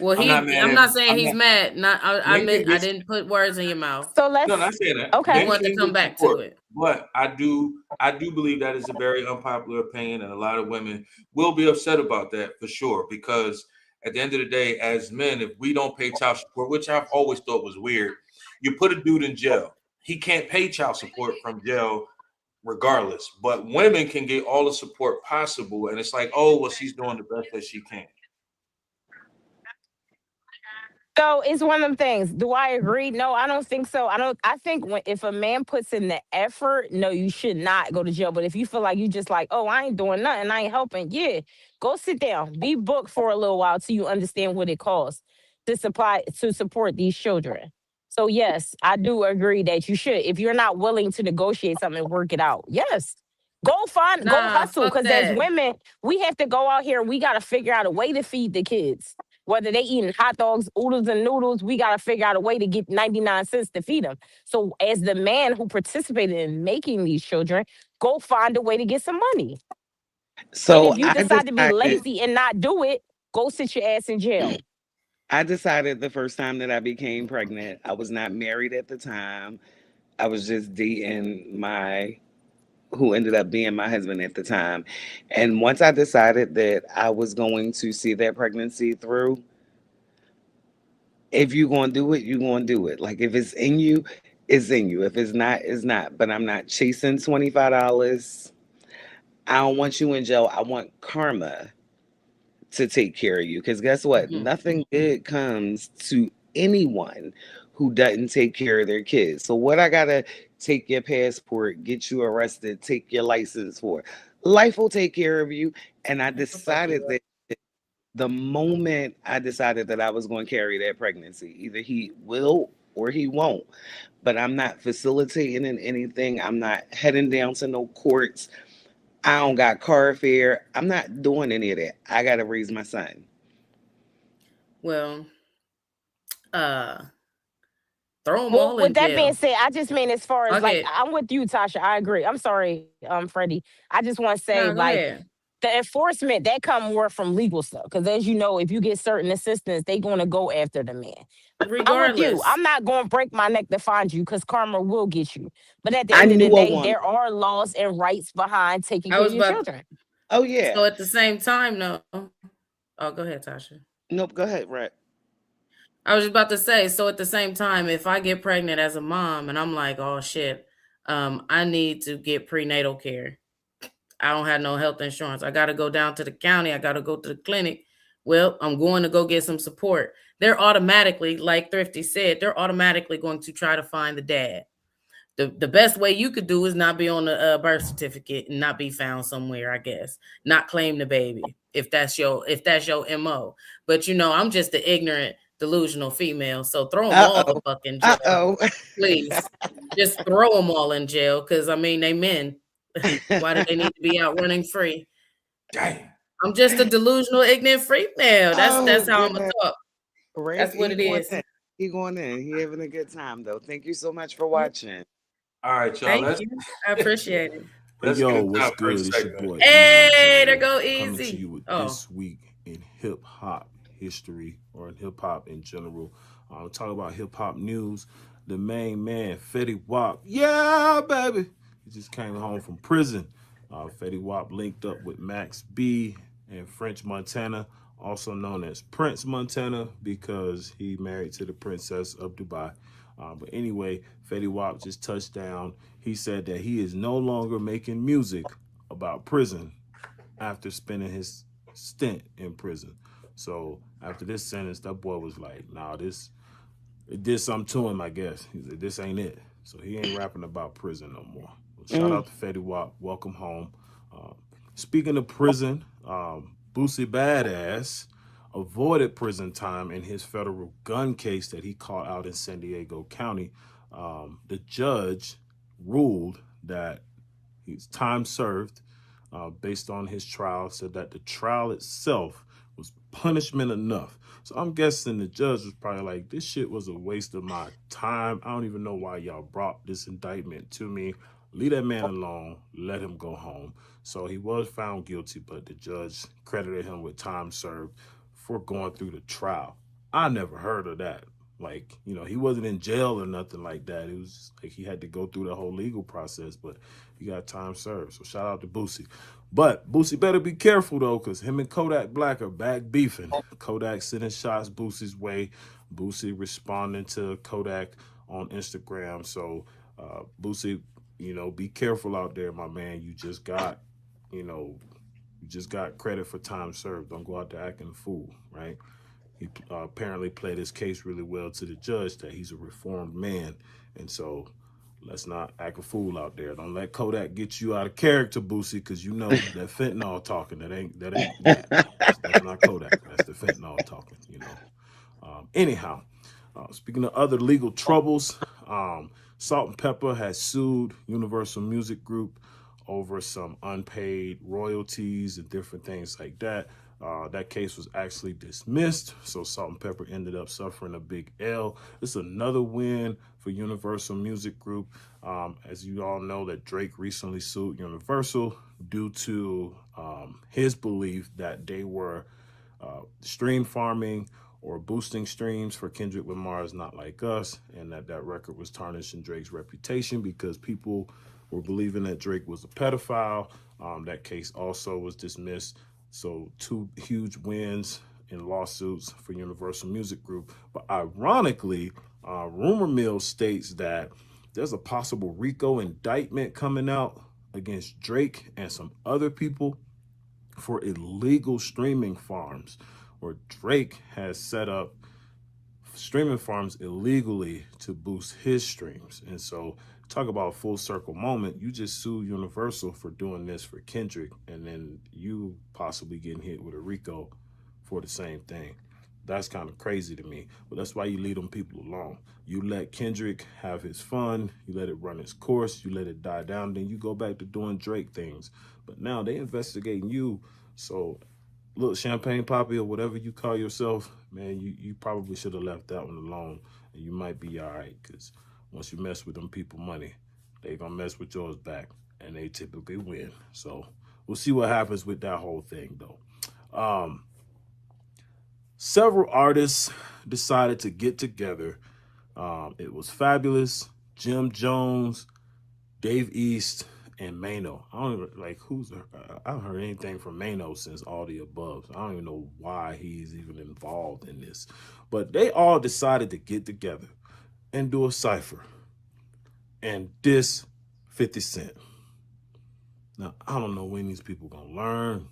Well, I'm not mad I'm at. not saying I'm he's not. mad. Not Men can I get. didn't put words in your mouth. So No, let's not saying that. I okay. Men want to can come get back to support, it. but I do believe that is a very unpopular opinion, and a lot of women will be upset about that for sure. Because at the end of the day, as men, if we don't pay child support, which I've always thought was weird, you put a dude in jail. He can't pay child support from jail regardless. But women can get all the support possible, and it's like, oh, well, she's doing the best that she can. So it's one of them things. Do I agree? No, I don't think so. I don't. I think if a man puts in the effort, no, you should not go to jail. But if you feel like you just like, oh, I ain't doing nothing, I ain't helping, yeah, go sit down, be booked for a little while till you understand what it costs to support these children. So yes, I do agree that you should. If you're not willing to negotiate something and work it out, yes, go Nah, hustle. fuck Because as that. women, we have to go out here and we got to figure out a way to feed the kids whether they eating hot dogs, oodles, and noodles, we got to figure out a way to get 99 cents to feed them. So, as the man who participated in making these children, go find a way to get some money. And So if you decide to be decided lazy and not do it, go sit your ass in jail. I decided the first time that I became pregnant, I was not married at the time. I was just dating my who ended up being my husband at the time. And once I decided that I was going to see that pregnancy through, if you're going to do it, you're going to do it. Like if it's in you, it's in you. If it's not, it's not. But I'm not chasing $25. I don't want you in jail. I want karma to take care of you. Because guess what? Mhm. Nothing good comes to anyone who doesn't take care of their kids. So what I gotta take your passport, get you arrested, take your license for? Life will take care of you. And I What the fuck you decided that the moment I decided that I was going to carry that pregnancy, either he will or he won't. But I'm not facilitating in anything. I'm not heading down to no courts. I don't got car fare. I'm not doing any of that. I got to raise my son. Well, uh, throw them Well, all with in that being jail. said, I just mean as far as Fuck like it. I'm with you, Tasha. I agree. I'm sorry, Freddie. I just want to say Nah, go like ahead. the enforcement that come more from legal stuff because as you know, if you get certain assistance, they going to go after the man. I'm with you. Regardless, I'm not going to break my neck to find you because karma will get you. But at the I end of the knew a day, woman. there are laws and rights behind taking I care of was your about. children. Oh, So yeah. at the same time, no. Oh, go ahead, Tasha. Nope, go ahead, Rat. I was just about to say. So at the same time, if I get pregnant as a mom and I'm like, oh shit, I need to get prenatal care. I don't have no health insurance. I got to go down to the county. I got to go to the clinic. Well, I'm going to go get some support. They're automatically, like Thrifty said, they're automatically going to try to find the dad. The best way you could do is not be on the birth certificate and not be found somewhere. I guess not claim the baby if that's your mo. But I'm just the ignorant, delusional female. So throw them all the Uh-oh. fuck in jail, Uh-oh. please. Just throw them all in jail because I mean they men. Why do they need to be out running free? Damn. I'm just a delusional, ignorant freak now. That's Oh how I'm gonna goodness. talk. Right? That's what He it going is. in. He going in. He having a good time though. Thank you so much for Yeah. watching. All right, y'all. Thank Let's you. I appreciate it. Hey let's get yo, into what's our good? first It's your segment. boy Easy in Hey, there General, go coming to you easy. with Oh, this week in hip hop history or in hip hop in general. Talk about hip hop news. The main man, Fetty Wap, yeah, baby, he just came home from prison. Fetty Wap linked up with Max B and French Montana, also known as Prince Montana, because he married to the Princess of Dubai. But anyway, Fetty Wap just touched down. He said that he is no longer making music about prison after spending his stint in prison. So after this sentence, that boy was like, "Nah, this it did something to him, I guess." He said, "This ain't it." So he ain't rapping about prison no more. Well, shout Mm. out to Fetty Wap. Welcome home. Uh, Speaking of prison, Boosie Badass avoided prison time in his federal gun case that he caught out in San Diego County. The judge ruled that he's time served based on his trial, said that the trial itself was punishment enough. So I'm guessing the judge was probably like, this shit was a waste of my time. I don't even know why y'all brought this indictment to me. Leave that man alone. Let him go home. So he was found guilty, but the judge credited him with time served for going through the trial. I never heard of that. Like, he wasn't in jail or nothing like that. It was just like he had to go through the whole legal process, but he got time served. So shout out to Boosie. But Boosie better be careful though, because him and Kodak Black are back beefing. Kodak sending shots Boosie's way. Boosie responding to Kodak on Instagram. So Boosie, be careful out there, my man. You know, you just got credit for time served. Don't go out there acting a fool, right? He apparently played his case really well to the judge that he's a reformed man, and so let's not act a fool out there. Don't let Kodak get you out of character, Boosie, because you know that fentanyl talking. That ain't that. That's not Kodak. That's the fentanyl talking. Anyhow, speaking of other legal troubles, Salt and Pepper has sued Universal Music Group over some unpaid royalties and different things like that. That case was actually dismissed, so Salt and Pepper ended up suffering a big L. It's another win for Universal Music Group. As you all know, that Drake recently sued Universal due to his belief that they were stream farming or boosting streams for Kendrick Lamar's Not Like Us, and that record was tarnishing Drake's reputation because people were believing that Drake was a pedophile. That case also was dismissed. So two huge wins in lawsuits for Universal Music Group. But ironically, rumor mill states that there's a possible RICO indictment coming out against Drake and some other people for illegal streaming farms, where Drake has set up streaming farms illegally to boost his streams. And so, talk about a full circle moment. You just sue Universal for doing this for Kendrick, and then you possibly getting hit with a RICO for the same thing. That's kind of crazy to me. But that's why you leave them people alone. You let Kendrick have his fun, you let it run its course, you let it die down, then you go back to doing Drake things. But now they investigating you. So look, Champagne Poppy or whatever you call yourself, man, you probably should have left that one alone, and you might be all right, because once you mess with them people money, they gonna mess with yours back, and they typically win. So we'll see what happens with that whole thing, though. Several artists decided to get together. It was Fabulous, Jim Jones, Dave East, and Mano. I don't even like I haven't heard anything from Mano since All the Above. So I don't even know why he's even involved in this. But they all decided to get together and do a cipher and diss 50 Cent. Now, I don't know when these people gonna learn.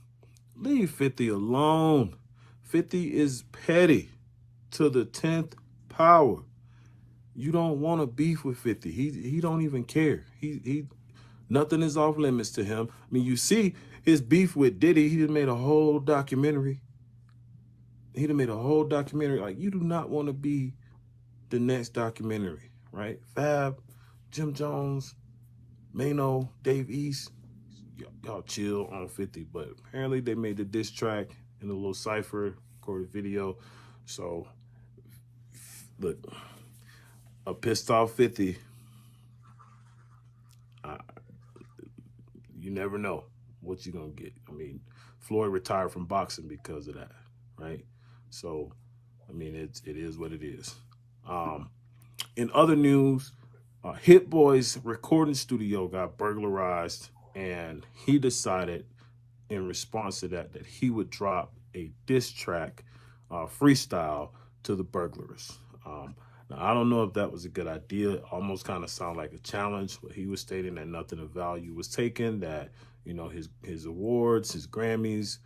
Leave 50 alone. 50 is petty to the 10th power. You don't want to beef with 50. He don't even care. He nothing is off limits to him. I mean, you see his beef with Diddy. He just made a whole documentary. He done made a whole documentary. Like, you do not want to be the next documentary, right? Fab, Jim Jones, Mano, Dave East. y'all chill on 50. But apparently they made the diss track in a little cipher, recorded video. So look, a pissed off 50. Uh, you never know what you're gonna get. I mean, Floyd retired from boxing because of that, right? So, I mean, it is what it is. Um, in other news, Hit Boy's recording studio got burglarized, and he decided, in response to that, that he would drop a diss track, freestyle to the burglars. Now, I don't know if that was a good idea. It almost kind of sounded like a challenge, but he was stating that nothing of value was taken, that, you know, his awards, his Grammys,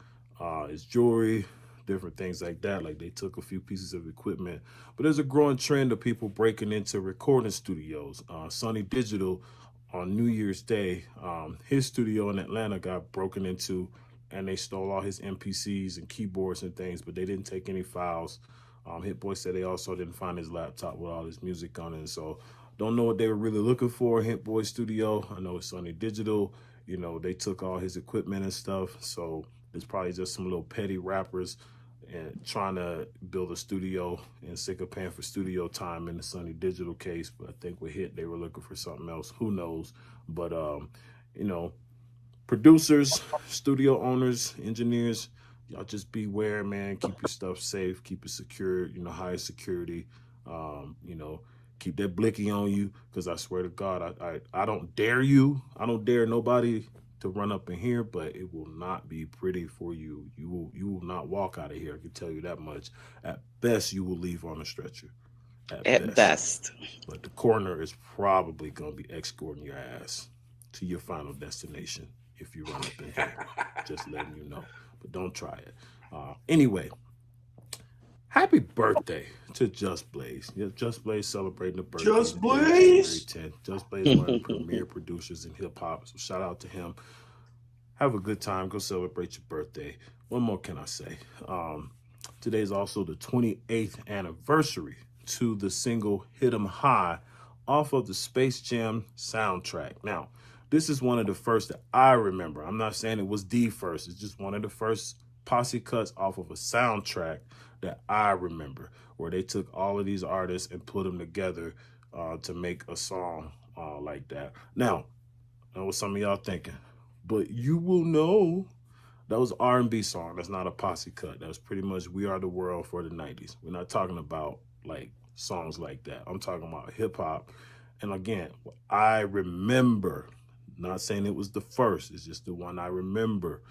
his jewelry, different things like that. Like, they took a few pieces of equipment. But there's a growing trend of people breaking into recording studios. Sonny Digital, on New Year's Day, his studio in Atlanta got broken into, and they stole all his MPCs and keyboards and things, but they didn't take any files. Hit Boy said they also didn't find his laptop with all his music on it. So don't know what they were really looking for in Hit Boy studio. I know it's Sonny Digital. You know, they took all his equipment and stuff. So it's probably just some little petty rappers and trying to build a studio and sick of paying for studio time in the Sonny Digital case. But I think with Hit, they were looking for something else. Who knows? But, you know, producers, studio owners, engineers, y'all just beware, man. Keep your stuff safe. Keep it secure. You know, high security. You know, keep that blicky on you, because I swear to God, I don't dare you. I don't dare nobody to run up in here, but it will not be pretty for you. You will not walk out of here. I can tell you that much. At best, you will leave on a stretcher. At best. But the coroner is probably gonna be escorting your ass to your final destination if you run up in here. Just letting you know. But don't try it. Anyway, happy birthday to Just Blaze. Yeah, Just Blaze celebrating the birthday. Just Blaze. January 10th. Just Blaze, one of the premier producers in hip hop. So shout out to him. Have a good time. Go celebrate your birthday. What more can I say? Today is also the 28th anniversary to the single Hit 'em High off of the Space Jam soundtrack. Now, this is one of the first that I remember. I'm not saying it was the first. It's just one of the first posse cuts off of a soundtrack that I remember, where they took all of these artists and put them together to make a song like that. Now, I know what some of y'all thinking, but you will know that was R&B song. That's not a posse cut. That was pretty much We Are the World for the 90s. We're not talking about like songs like that. I'm talking about hip hop. And again, I remember, not saying it was the first, it's just the one I remember.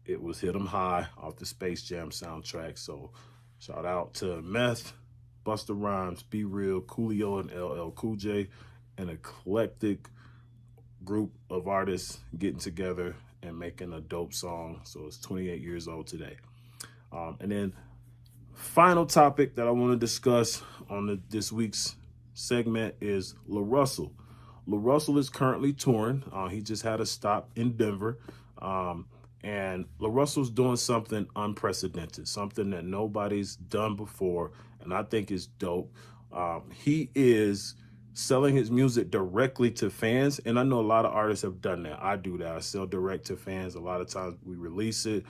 It was Hit 'em High off the Space Jam soundtrack. So shout out to Meth, Busta Rhymes, Be Real, Coolio, and LL Cool J, an eclectic group of artists getting together and making a dope song. So it's 28 years old today. And then final topic that I want to discuss on this week's segment is La Russell. La Russell is currently touring. He just had a stop in Denver. And La Russell's doing something unprecedented, something that nobody's done before, and I think is dope. He is selling his music directly to fans, and I know a lot of artists have done that. I do that. I sell direct to fans. A lot of times we release it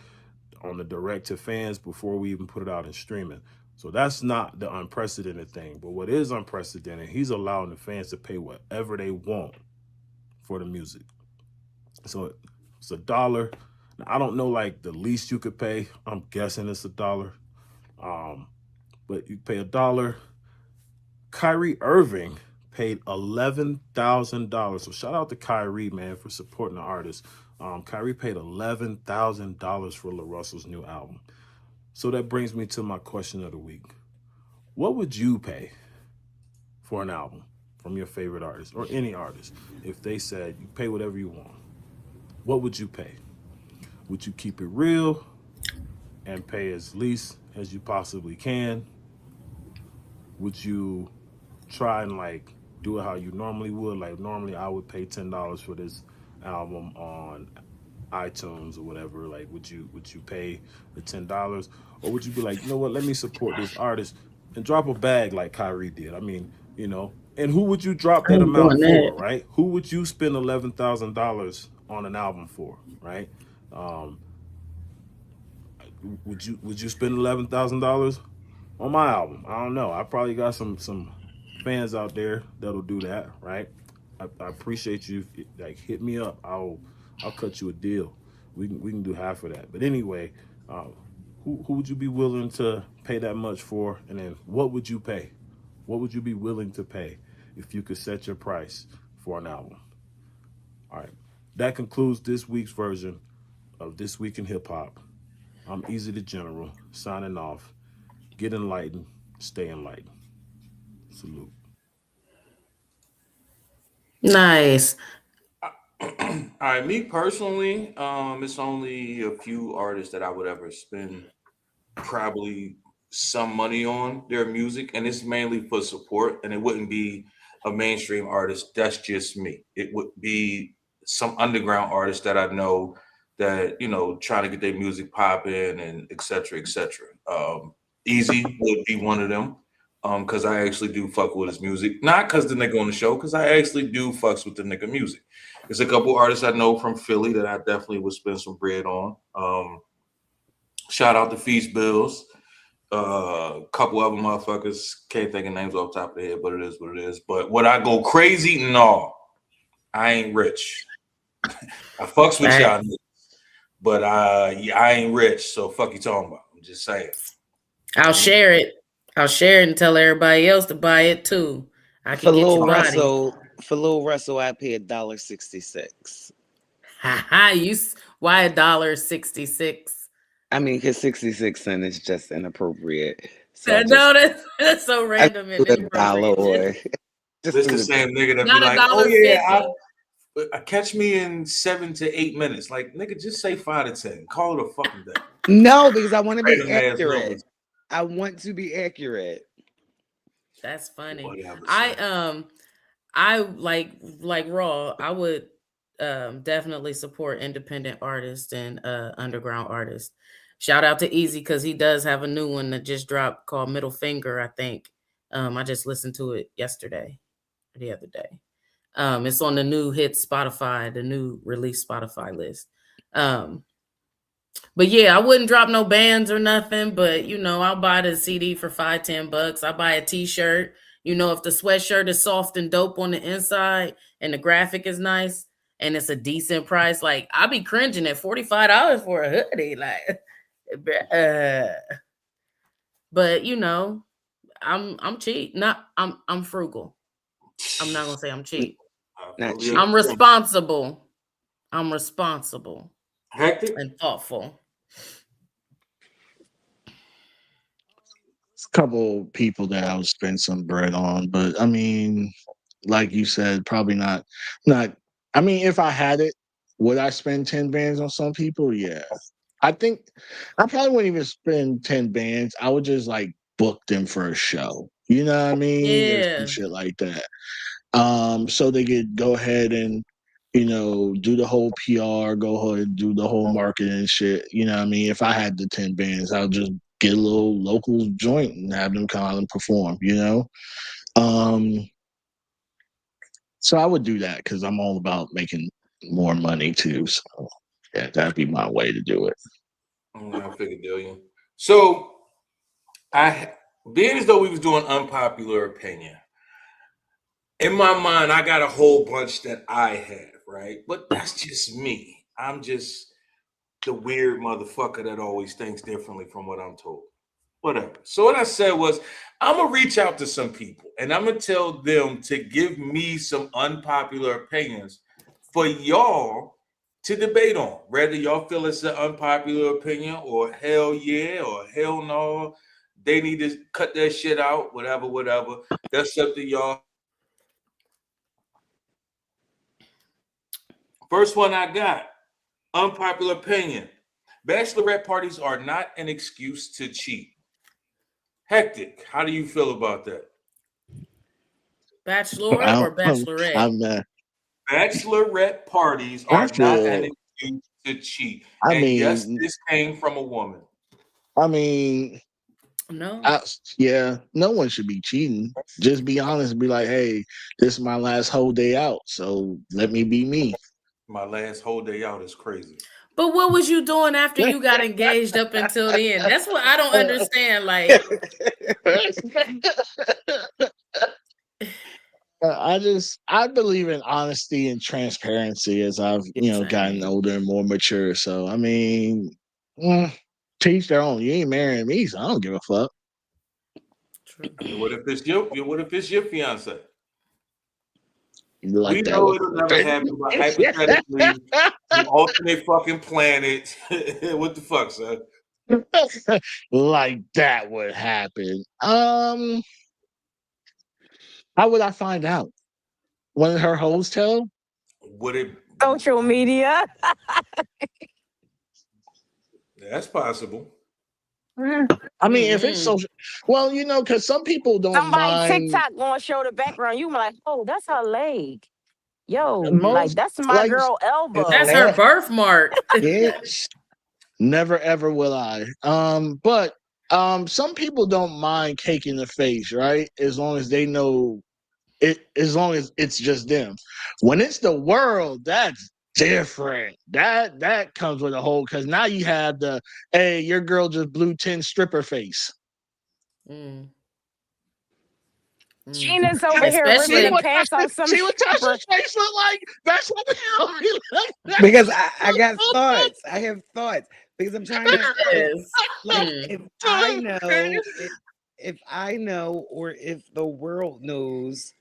on the direct to fans before we even put it out in streaming. So that's not the unprecedented thing. But what is unprecedented, he's allowing the fans to pay whatever they want for the music. So it's $1. Now, I don't know, like, the least you could pay. I'm guessing it's $1. But you pay $1. Kyrie Irving paid $11,000. So shout out to Kyrie, man, for supporting the artist. Kyrie paid $11,000 for La Russell's new album. So that brings me to my question of the week. What would you pay for an album from your favorite artist or any artist if they said you pay whatever you want? What would you pay? Would you keep it real and pay as least as you possibly can? Would you try and like do it how you normally would? Like normally I would pay $10 for this album on iTunes or whatever. Like would you pay the $10? Or would you be like, you know what, let me support this artist and drop a bag like Kyrie did? I mean, you know, and who would you drop that amount for, right? Who would you spend $11,000 on an album for, right? Um, would you spend $11,000 on my album? I don't know. I probably got some fans out there that'll do that, right? I appreciate you. Like, hit me up. I'll cut you a deal. We can do half of that. But anyway, uh, who would you be willing to pay that much for? And then what would you pay? What would you be willing to pay if you could set your price for an album? All right. That concludes this week's version of This Week in Hip Hop. I'm Easy the General, signing off. Get enlightened, stay enlightened. Salute. Nice. All right, me personally, it's only a few artists that I would ever spend probably some money on their music, and it's mainly for support. And it wouldn't be a mainstream artist. That's just me. It would be some underground artists that I know that trying to get their music popping and et cetera, et cetera. Easy would be one of them. Because I actually do fuck with his music, not because the nigga on the show, because I actually do fucks with the nigga music. There's a couple artists I know from Philly that I definitely would spend some bread on. Shout out to Feast Bills. Couple other motherfuckers, can't think of names off the top of the head, but it is what it is. But would I go crazy? No, I ain't rich. I fucks with y'all niggas, but I ain't rich, so fuck you talking about. I'm just saying. I'll share it. I'll share it and tell everybody else to buy it too. I For can get Lil your body. Russell, I pay $1.66. Ha ha! Why $1.66? I mean, because 66 cents is just inappropriate. So I No, just that's so I random and do a dollar inappropriate. or just This do the the same nigga that be Not like, "Oh yeah, $1.50. I catch me in 7 to 8 minutes." Like, nigga, just say 5 to 10. Call it a fucking day. No, because I want to be Random ass accurate. numbers. I want to be accurate. That's funny. Whatever, I son. I like Raw. I would definitely support independent artists and underground artists. Shout out to Easy because he does have a new one that just dropped called Middle Finger, I think. I just listened to it yesterday or the other day. It's on the new hit Spotify, the new release Spotify list. But yeah, I wouldn't drop no bands or nothing, but I'll buy the CD for $5-10. I buy a t-shirt. If the sweatshirt is soft and dope on the inside and the graphic is nice and it's a decent price, like I'll be cringing at $45 for a hoodie. Like but I'm cheap. I'm frugal. I'm not gonna say I'm cheap. Not cheap. I'm responsible. I'm responsible Hectic. and thoughtful. A couple people that I would spend some bread on, but I mean, like you said, probably not. Not. I mean, if I had it, would I spend 10 bands on some people? Yeah, I think I probably wouldn't even spend 10 bands. I would just like book them for a show. You know what I mean, or some Yeah. shit like that. So they could go ahead and do the whole PR, go ahead and do the whole marketing and shit. You know what I mean? If I had the 10 bands, I'll just get a little local joint and have them come out and perform. Um, so I would do that because I'm all about making more money too. So yeah, that'd be my way to do it. I figured you. So being as though we was doing unpopular opinion, in my mind, I got a whole bunch that I have, right? But that's just me. I'm just the weird motherfucker that always thinks differently from what I'm told. Whatever. So what I said was, I'm gonna reach out to some people and I'm gonna tell them to give me some unpopular opinions for y'all to debate on. Whether y'all feel it's an unpopular opinion or hell yeah or hell no, they need to cut that shit out, whatever. That's up to y'all. First one I got, unpopular opinion. Bachelorette parties are not an excuse to cheat. Hectic, how do you feel about that? Bachelor or bachelorette? I'm not. Bachelorette parties I are not an feel. excuse to cheat. I And yes, mean. this came from a woman. I mean. No. Yeah, no one should be cheating. Just be honest and be like, hey, this is my last whole day out, so let me be me. My last whole day out is crazy. But what was you doing after you got engaged up until then? That's what I don't understand. Like, I believe in honesty and transparency as I've gotten same. older and more mature. So I mean, teach their own. You ain't marrying me, so I don't give a fuck. True. What if it's your fiance? You like We that know one? it'll never happen, but hypothetically, you alternate fucking planets. What the fuck, son? Like that would happen. How would I find out? When her hoes tell? Would it? Social media. That's possible. I mean, if it's Mm-hmm. social, well, because some people don't Somebody mind. TikTok gonna show the background. You be like, oh, that's her leg. Yo, like Most that's my like girl That's elbow. her birthmark. Bitch. never ever will I. But some people don't mind cake in the face, right? As long as they know it, as long as it's just them. When it's the world, that's different. That comes with a whole, because now you have the, hey, your girl just blew 10 stripper face. Mm. Gina's over here ripping See the Especially what pants off some see what stripper. Tasha's face look like? That's what it look Because I got thoughts. I have thoughts. Because I'm trying to yes. like Mm. if I know or if the world knows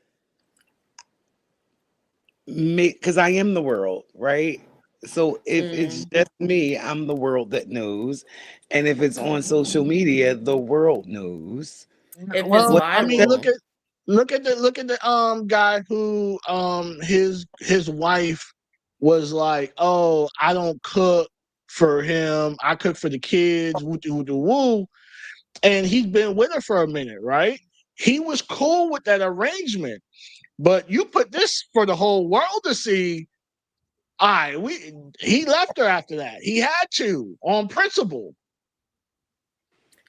me, because I am the world, right? So if it's just me, I'm the world that knows. And if it's on social media, the world knows. If it's Well, What I mean, viral. look at the guy who his wife was like, oh, I don't cook for him, I cook for the kids, woo woo woo woo, and he's been with her for a minute, right? He was cool with that arrangement, but you put this for the whole world to see. He left her after that. He had to on principle.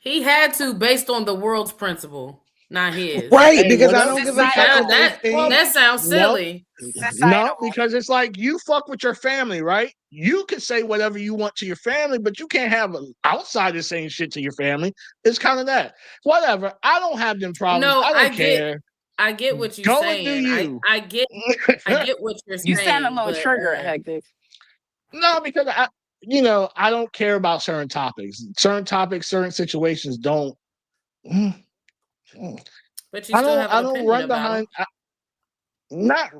He had to based on the world's principle, not his. right, Hey, because I whatever. don't give a fuck Societal. That if they that think that sounds No, silly. no, Societal. because it's like you fuck with your family, right? You can say whatever you want to your family, but you can't have outsiders saying shit to your family. It's kind of that. Whatever. I don't have them problems. No, I don't care. I get what you're Go and do saying. you. I get what you're You sound a saying, little but triggered, Hector. No, because I don't care about certain topics. Certain situations don't. Mm, mm. but you still have I an don't opinion run about behind. him. Not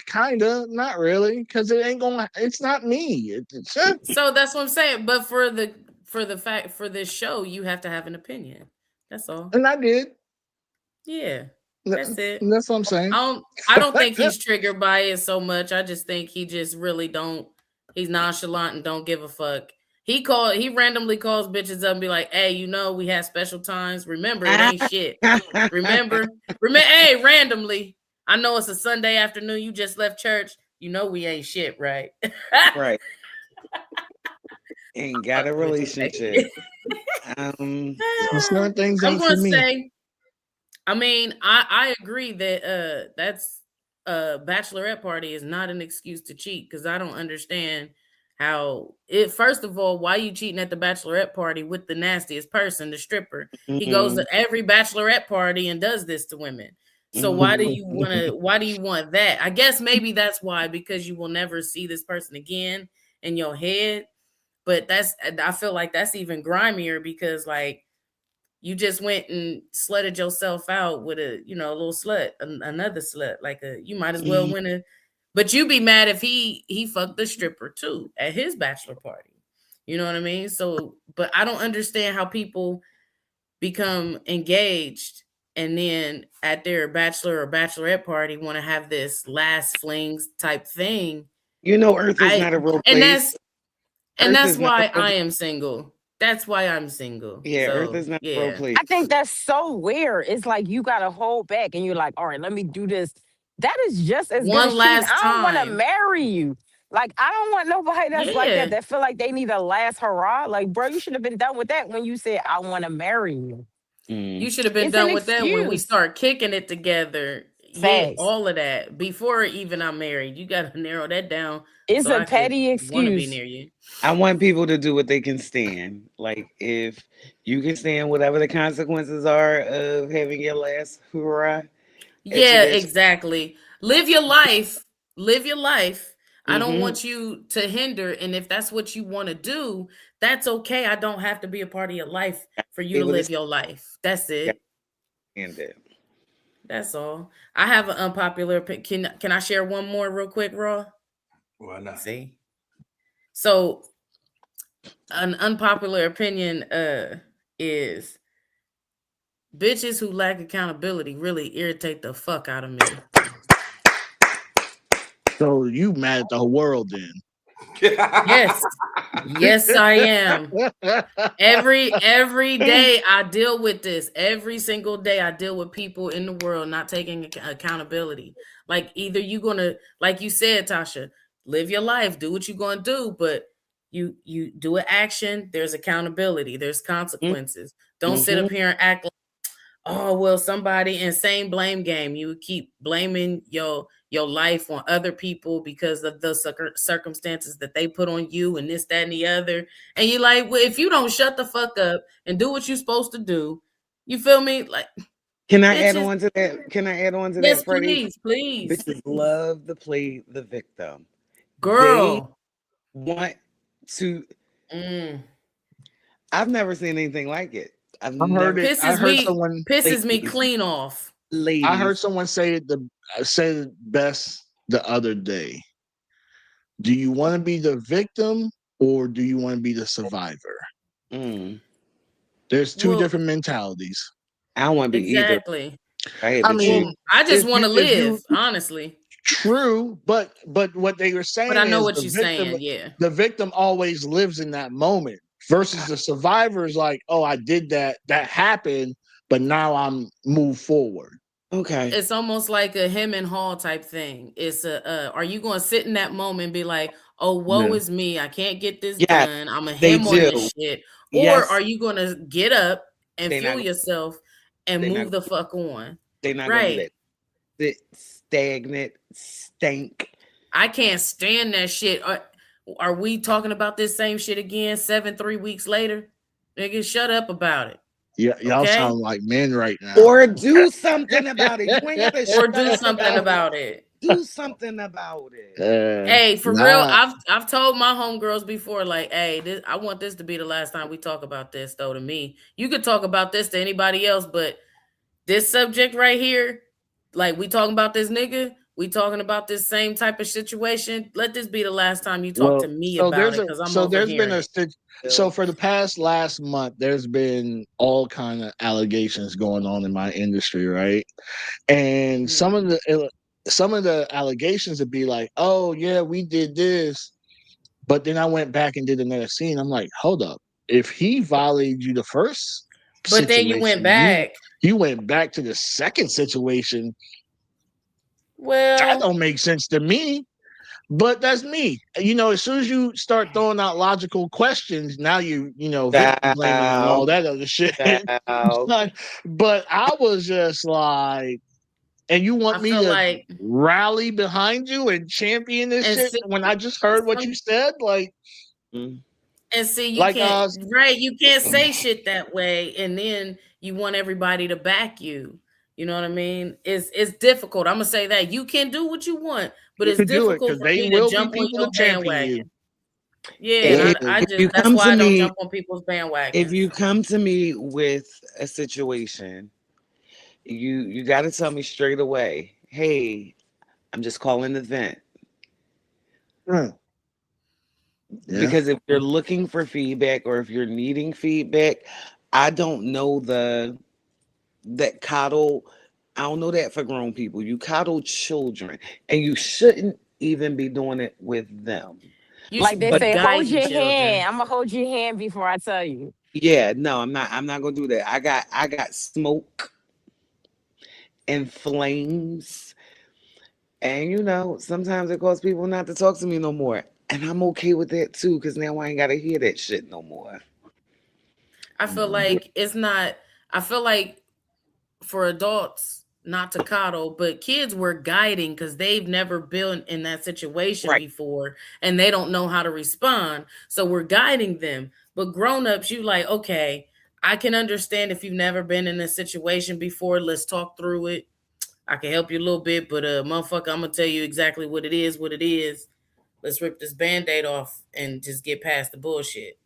kinda, not really, because it ain't gonna. It's not me. So that's what I'm saying. But for this show, you have to have an opinion. That's all. And I did. Yeah. That's it. That's what I'm saying. I don't think he's triggered by it so much. I just think he just really don't, he's nonchalant and don't give a fuck. He randomly calls bitches up and be like, hey, we have special times. Remember, it ain't shit. Remember, hey, randomly. I know it's a Sunday afternoon. You just left church. We ain't shit, right? right, ain't got a relationship. Um, Certain things I'm ain't for gonna me. say, I mean, I agree that that's a bachelorette party is not an excuse to cheat, because I don't understand how it. First of all, why you cheating at the bachelorette party with the nastiest person, the stripper? He goes to every bachelorette party and does this to women. So why do you want that? I guess maybe that's why, because you will never see this person again in your head. But I feel like that's even grimier, because like you just went and slutted yourself out with a little slut, another slut. Like you might as well win a. But you be mad if he fucked the stripper too at his bachelor party. You know what I mean? So, but I don't understand how people become engaged and then at their bachelor or bachelorette party want to have this last flings type thing. Earth is not a real And place. that's why I am single. That's why I'm single. Yeah, Earth So is not a real yeah. place. I think that's so weird. It's like you gotta hold back and you're like, all right, let me do this. That is just as good One as cheating. last I don't want to time. marry you. Like, I don't want nobody that's like Yeah. that feel like they need a last hurrah. Like, bro, you should have been done with that when you said, I want to marry you. You should have been It's an done with that when we excuse. start kicking it together. Yeah, Facts. all of that before even I'm married. You got to narrow that down It's so a I could petty want to be excuse. near you. I want people to do what they can stand. Like if you can stand whatever the consequences are of having your last hurrah at your Yeah, bachelor. exactly. Live your life. Live your life. I don't Mm-hmm. want you to hinder. And if that's what you want to do, that's okay. I don't have to be a part of your life for you to Able to live your life. That's it. stand it. That's all. I have an unpopular Can I share one more real quick, Raw? Why not? See. So an unpopular opinion is bitches who lack accountability really irritate the fuck out of me. So you mad at the world then? Yes. Yes, I am. Every day I deal with this. Every single day I deal with people in the world not taking accountability. Like either you gonna, like you said, Tasha, live your life, do what you're gonna do, but you do an action. There's accountability. There's consequences. Don't sit Mm-hmm. up here and act oh well, somebody insane blame game. You would keep blaming your life on other people because of the circumstances that they put on you and this, that, and the other. And you like, well, if you don't shut the fuck up and do what you're supposed to do, you feel me? Like Can I add bitches, on to that? Can I add on to yes, that, Freddie? please, please. Bitches love to play the victim. They Girl. want to. Mm. I've never seen anything like it. I've I heard never. it. I Pisses heard me someone. pisses me Ladies, clean off. I heard ladies. someone say it best the other day. Do you want to be the victim or do you want to be the survivor? Mm, There's two Well, different mentalities. I don't want to be either. exactly. I had I to mean, choose. Well, I just if want you to if you live, honestly. true, but what they were But saying I know is what you're saying, yeah. the victim always lives in that moment versus the survivor is like, oh, I did that, that happened, but now I'm moved forward. Okay. It's almost like a him and Hall type thing. It's are you going to sit in that moment and be like, "Oh, woe No. is me. I can't get this Yes, done. I'm a they him on do. this shit." Or are Yes, you going to get up and they not. fuel yourself and They not. move the fuck on? They not gonna do Right. that. Sit stagnant, stank. I can't stand that shit. Are we talking about this same shit again 3 weeks later? Nigga, shut up about it. Yeah, y'all Okay? sound like men right now. Or do something about it. You ain't gotta Or shut do up something about it. about it. Do something about it. Hey, for real, Nah, I've told my homegirls before, like, hey, I want this to be the last time we talk about this, though. To me, you could talk about this to anybody else, but this subject right here, like, we talking about this nigga, we talking about this same type of situation. Let this be the last time you talk to well, me about it, because I'm there's been overhearing it. so for the past last month, there's been all kind of allegations going on in my industry, right? And Mhm. some of the allegations would be like, oh yeah, we did this, but then I went back and did another scene. I'm like, hold up, if he violated you the first But then you went situation, back. you went back to the second situation. That Well, don't make sense to me. But that's me. You know, as soon as you start throwing out logical questions, now you know, victim blaming and all Child, that other shit. child. But I was just like, and you want I me feel to like, rally behind you and champion this and shit see, when I just heard what some you said? Mm. And see, you Like can't, right? You can't say shit that way, and then you want everybody to back you. You know what I mean? It's difficult. I'm gonna say that you can do what you want, but you it's could do it difficult because for they me to will be jump on people to your champion you. bandwagon. Yeah, and If, Yeah. I if just you that's come why to I don't me, jump on people's if bandwagons. you come to me with a situation, you got to tell me straight away. Hey, I'm just calling the vent. Hmm. Yeah. Because if you're looking for feedback or if you're needing feedback, I don't know that coddle. I don't know that for grown people. You coddle children, and you shouldn't even be doing it with them. You Like should they be But say, hold guiding your hand. children. I'm gonna hold your hand before I tell you. yeah, no, I'm not. I'm not gonna do that. I got smoke and flames, and sometimes it causes people not to talk to me no more, and I'm okay with that too, because now I ain't gotta hear that shit no more. I feel like it's not. I feel like for adults, not to coddle, but kids we're guiding because they've never been in that situation Right. before and they don't know how to respond. So we're guiding them. But grown-ups, you like, okay, I can understand if you've never been in a situation before. Let's talk through it. I can help you a little bit, but motherfucker, I'm gonna tell you exactly what it is, what it is. Let's rip this band-aid off and just get past the bullshit.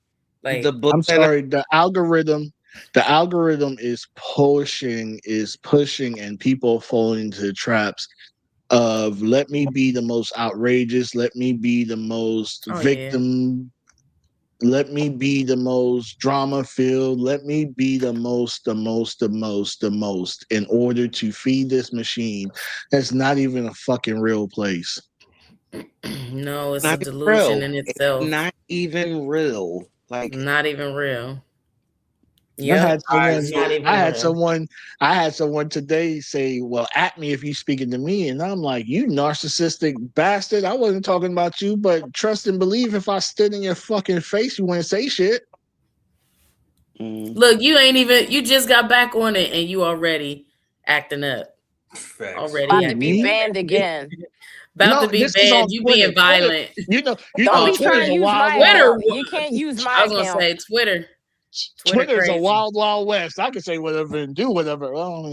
The Like, book I'm that sorry, the algorithm is pushing and people falling into traps of let me be the most outrageous, let me be the most oh yeah. victim, let me be the most drama filled, let me be the most in order to feed this machine that's not even a fucking real place. No, it's a not even delusion real. in It's itself. not even real. Like Not even real. I Yep. had All right, someone. so Not I even had real. someone. I had someone today say, "Well, at me if you speaking to me," and I'm like, "You narcissistic bastard! I wasn't talking about you, but trust and believe. If I stood in your fucking face, you wouldn't say shit." mm, Look, you ain't even you just got back on it and you already acting up. facts. Already Who, About to be acting me? banned up. again. About to No, be this is banned. on You Twitter. being Twitter. violent. You know, Don't Oh, be Twitter's trying a to use wild, my wild. Twitter. account. You can't use I my was gonna account. say Twitter. Twitter Twitter's a crazy. wild, wild west. I can say whatever and do whatever. Well, but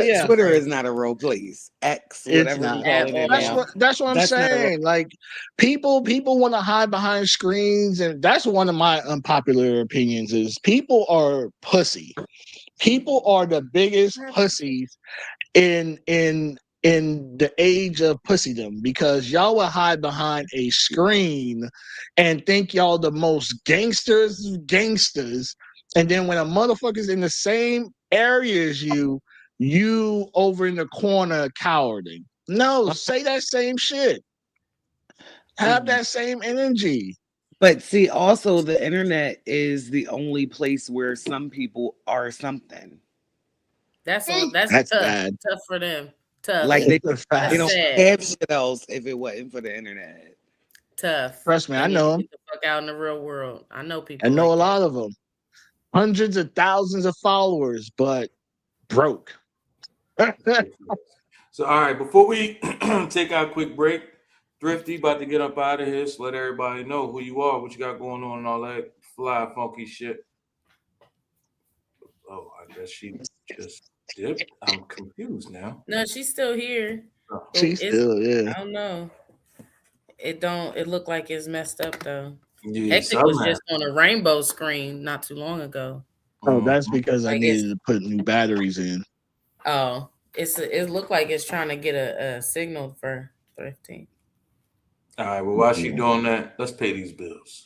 yeah, Twitter is not a real place. X, it's whatever we not. At calling it That's now. all. what that's what I'm That's not a real. saying. Like people want to hide behind screens, and that's one of my unpopular opinions. Is people are pussy. People are the biggest pussies in the age of pussydom because y'all will hide behind a screen and think y'all the most gangsters, and then when a motherfucker's in the same area as you over in the corner cowarding. No, say that same shit. Have that same energy. But see, also the internet is the only place where some people are something. That's on. That's That's tough. bad. Tough for them. Tough. Like they That's don't Facts. sad. have shit else if it wasn't for the internet. Tough. Trust me, They I need to know them. get the fuck out in the real world. I know I people know a like that. lot of them. Hundreds of thousands of followers, but broke. So, all right, before we take our quick break, Thrifty about to get up out of here. So let everybody know who you are, what you got going on, and all that fly, funky shit. Oh, I guess she just dipped. I'm confused now. No, she's still here. Oh, But She's it's still, yeah. I don't know. It looked like it's messed up though. yeah, Hectic was somehow. just on a rainbow screen not too long ago. Oh, that's Mhm. because I Like it's needed to put new batteries in. oh, it looked like it's trying to get a signal for thrifting. All right, well, while she doing that, let's pay these bills.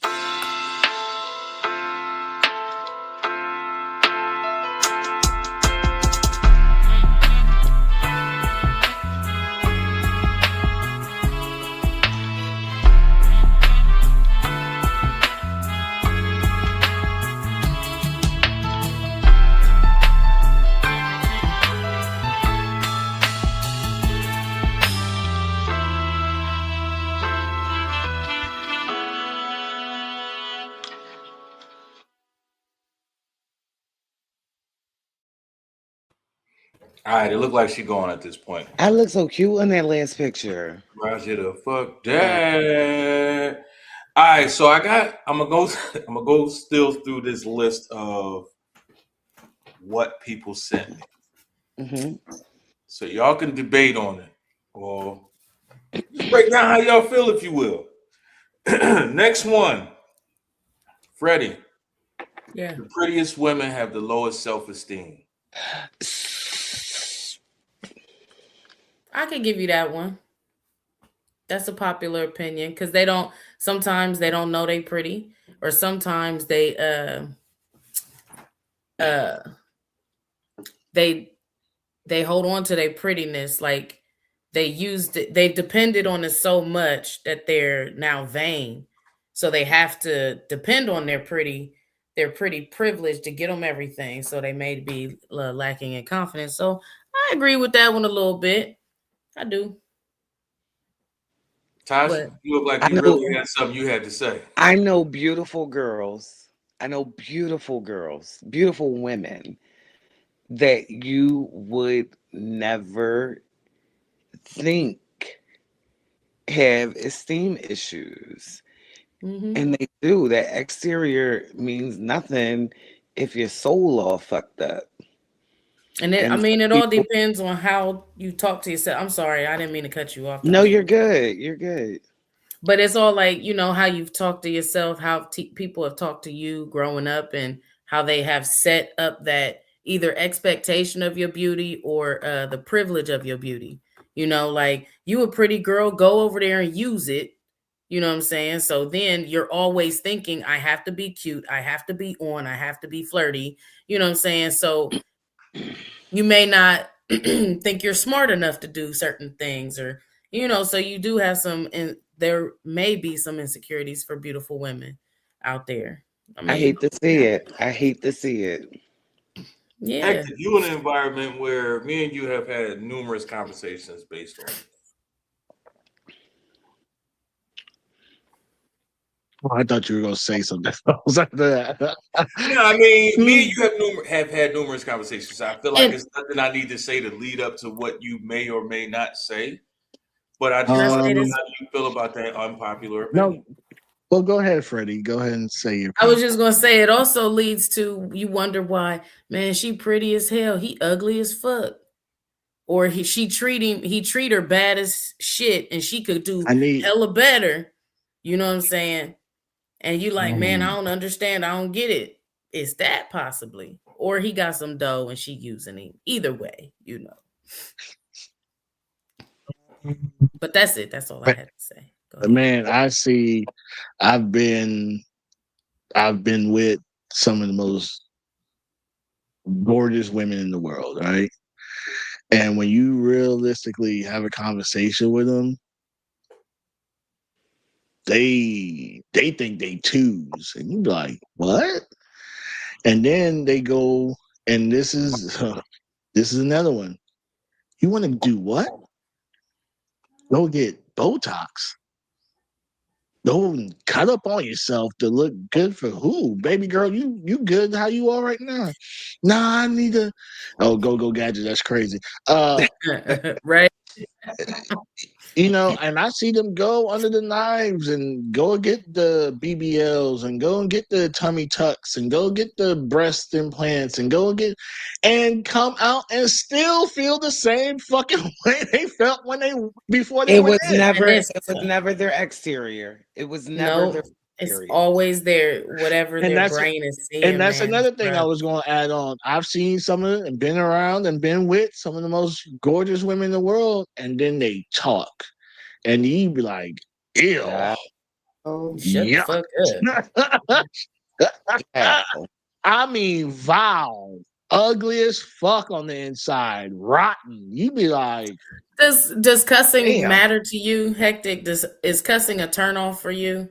All right, it looked like she going at this point. I look so cute in that last picture. Roger the fuck that. All right, so I'm gonna go. I'm gonna go still through this list of what people sent me, Hmm. so y'all can debate on it, or just break down how y'all feel, if you will. Next one, Freddie. Yeah. The prettiest women have the lowest self-esteem. I could give you that one. That's a popular opinion because they don't sometimes they don't know they pretty or sometimes uh they they hold on to their prettiness like they've depended on it so much that they're now vain, so they have to depend on their pretty privilege to get them everything, so they may be lacking in confidence. So I agree with that one a little bit. I do. Tasha, What? you look like I you know really had something you had to say. I know beautiful girls. I know beautiful girls, beautiful women that you would never think have esteem issues. Hmm. And they do. That exterior means nothing if your soul all fucked up. And I And some mean, it all people, depends on how you talk to yourself. I'm sorry, I didn't mean to cut you off, no, Tasha. you're good. You're good. But it's all like, how you've talked to yourself, how people have talked to you growing up, and how they have set up that either expectation of your beauty or the privilege of your beauty. Like, you a pretty girl, go over there and use it. You know what I'm saying? So then you're always thinking, I have to be cute, I have to be on, I have to be flirty. You know what I'm saying? So you may not think you're smart enough to do certain things, or so you do have some, and there may be some insecurities for beautiful women out there. I I mean, hate to see it. I hate to see it. yeah. Hector, you in an environment where me and you have had numerous conversations based on this. Oh, I thought you were gonna say something else after that. No, I mean, me and you have had numerous conversations. I feel like And it's nothing I need to say to lead up to what you may or may not say. But I can just I want to say know this? how you feel about that unpopular opinion. No, well, go ahead, Freddie. Go ahead and say your I was piece. just gonna say, it also leads to, you wonder why, man, she pretty as hell, he ugly as fuck. Or he treat her bad as shit, and she could do I need. hella better. You know what I'm saying? And you like, man, I Mm. don't understand. I don't get it. Is that possibly? Or he got some dough and she using him. Either way. But that's it. That's all I had to say. Go ahead. Man, I see. I've been. I've been with some of the most gorgeous women in the world, right? And when you realistically have a conversation with them, they think they twos, and you be like, what? And then they go, and this is another one. You want to do what? Go get Botox. Go cut up on yourself to look good for who? Baby girl, you good how you are right now. Nah, I need to. Oh, go gadget. That's crazy. Right? And I see them go under the knives and go get the BBLs and go and get the tummy tucks and go get the breast implants and go get and come out and still feel the same fucking way they felt when they before they It went was in. never And it it's was never their exterior. It was never their no, it's exterior. always there, whatever And their that's brain is and seeing, that's man. another thing I Bruh. was going to add on. I've seen some of it and been around and been with some of the most gorgeous women in the world, and then they talk, and you be like, "Ew, Oh, Shut the yuck." fuck up. child. I mean, vile, ugly as fuck on the inside, rotten. You be like, Does cussing Damn. matter to you, Hectic? Is cussing a turn off for you?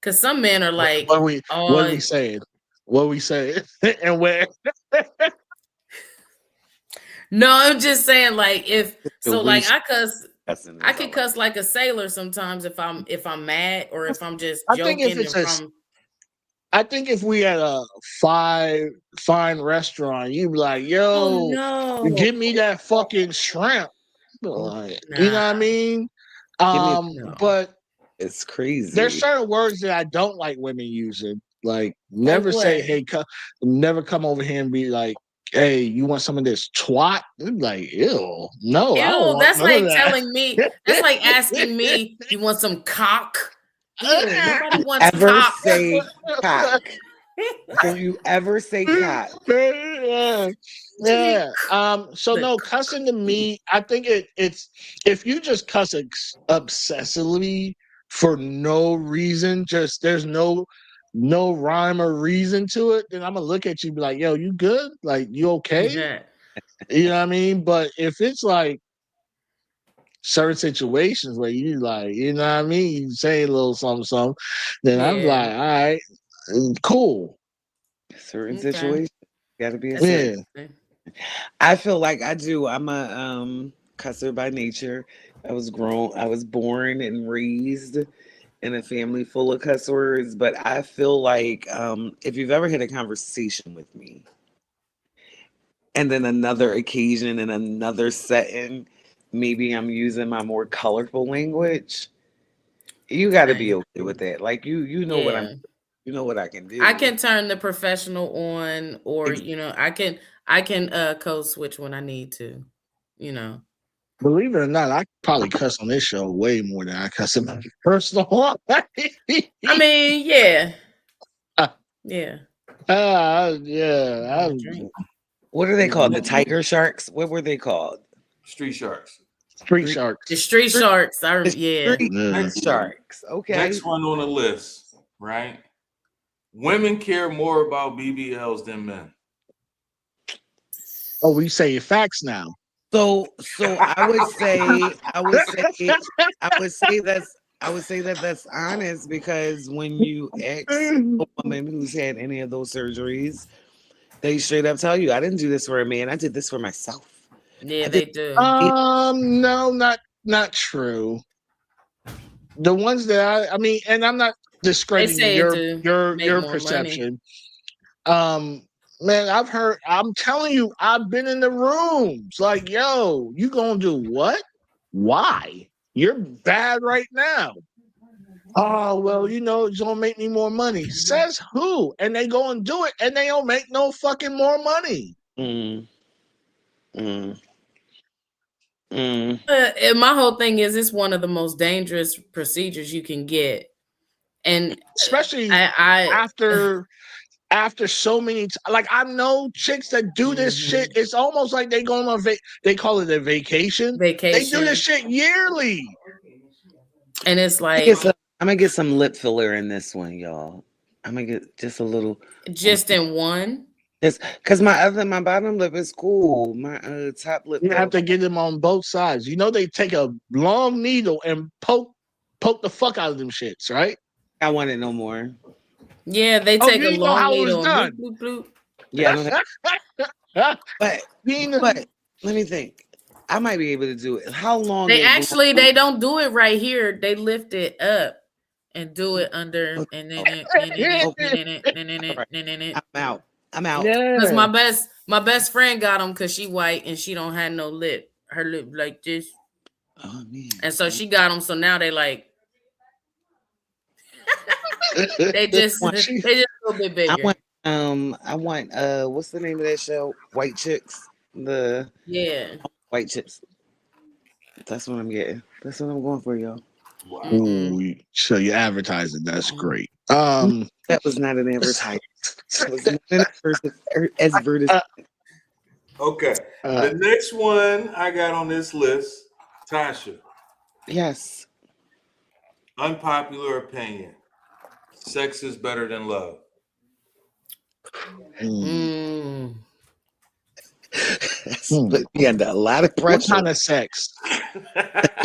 Because some men are like, what oh, we saying? What we saying? And where? no, I'm just saying, like, if The so, way like, she cussing I is could all right. cuss like a sailor sometimes if I'm mad, or if I'm just I think if joking, it's if a I'm, I think if we had a fine restaurant, you'd be like, oh "Yo, no, give me that fucking shrimp." Like, you know nah, what I mean? Give me no. But it's there's crazy. certain words that I don't like women using. Like, Like never say, what? "Hey, never come over here and be like, hey, you want some of this twat?" I'm like, ew, no, I don't Ew, want that's none of like that. telling me. That's like asking me, you want some cock? Ew, nobody wants Ever cock. say cock? Can you ever say cock? Yeah. What you mean, Yeah. So the no, cussing to me, I think it's if you just cuss obsessively for no reason, just there's no rhyme or reason to it, then I'm gonna look at you and be like, yo, you good? Like, you okay? yeah, You know what I mean? But if it's like certain situations where you like, you know what I mean, you say a little something, something, then I'm yeah, like, all right, cool. Certain okay, situations gotta be a that's certain. Yeah. interesting. I feel like I do. I'm a cusser by nature. I was born and raised in a family full of cuss words, but I feel like if you've ever had a conversation with me, and then another occasion and another setting, maybe I'm using my more colorful language. You got to be Same. okay with that. Like you know what I'm, Yeah. you know what I can I do. can turn the professional on, or Ex- I can code switch when I need to, you know. Believe it or not, I probably cuss on this show way more than I cuss in my personal life. I mean, yeah. Yeah. Yeah, A drink. what are they called? The Tiger Sharks? What were they called? Street Sharks. Street Street, The sharks. street street, sharks. the Yeah. street Yeah. sharks. Okay. Next one on the list, right? Women care more about BBLs than men. Oh, we say facts now. So I would say that that's honest because when you ask a woman who's had any of those surgeries, they straight up tell you, I didn't do this for a man, I did this for myself. Yeah, I did they do. No, not true. The ones that I mean, and I'm not They discrediting say it to make your more money. perception. Man, I've heard. I'm telling you, I've been in the rooms. Like, yo, you gonna do what? Why? You're bad right now. Oh well, it's gonna make me more money. Says who? And they go and do it, and they don't make no fucking more money. mm, mm, mm. And my whole thing is it's one of the most dangerous procedures you can get. And Especially I after so many like I know chicks that do this shit. Mhm. It's almost like they go on they call it a vacation. They do this Vacation. shit yearly. And it's I guess like I'm gonna get some lip filler in this one, y'all. I'm gonna get just a little, just in one. just because my bottom lip is cool. My top lip You have though, to get them on both sides. They take a long needle and poke the fuck out of them shits, right? I want it no more. Yeah, they Oh, take you a didn't know long how it was needle and bloop, done. bloop, bloop. Yeah, I don't have, but Being but let me think. I might be able to do it. How long They is actually they don't do it right here. They lift it up and do it under and then it and then it okay? and then it and then All it right, and then it. I'm out. I'm out. Because yeah. my best friend got them because she white and she don't have no lip. Her lip like this, Oh man. and so she got them. So now they like they just I want, they She just a little bit I bigger. want what's the name of that show? White Chicks. The Yeah. White Chicks. That's what I'm getting. That's what I'm going for, y'all. Wow. Ooh, so you're advertising. That's great. That was not an advertisement. That was not an advertisement. Uh, Okay. uh, The next one I got on this list, Tasha. Yes. Unpopular opinion. Sex is better than love. mm, Mm. That's hmm. put me under a lot of What pressure. kind of sex?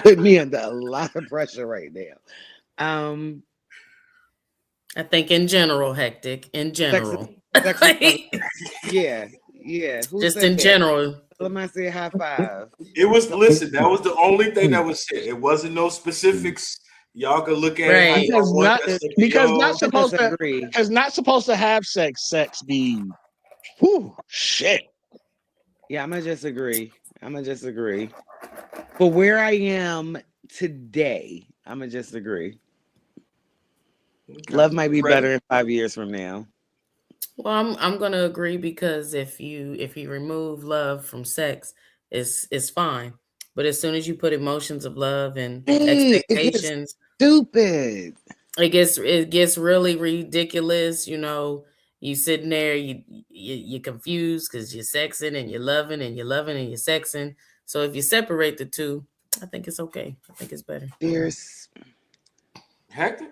Put me under a lot of pressure right now. I think in general, hectic. In Sex, general, sex is better. Yeah. Who just said in that? general. Let me say high five. It was listen, that was the only thing that was said. It wasn't no specifics. Y'all can look at it how Right. y'all Because want. not That's up to because y'all. not I supposed to disagree. because not supposed to have sex. Sex be whew, shit. Yeah, I'm gonna disagree. But where I am today, I'm gonna disagree. Love might be better in 5 years from now. Well, I'm gonna agree because if you remove love from sex, it's fine. But as soon as you put emotions of love and Hey, it gets expectations, stupid. it gets really ridiculous. You sitting there, you're confused because you're sexing and you're loving and you're loving and you're sexing. So if you separate the two, I think it's okay. I think it's better There's Hector?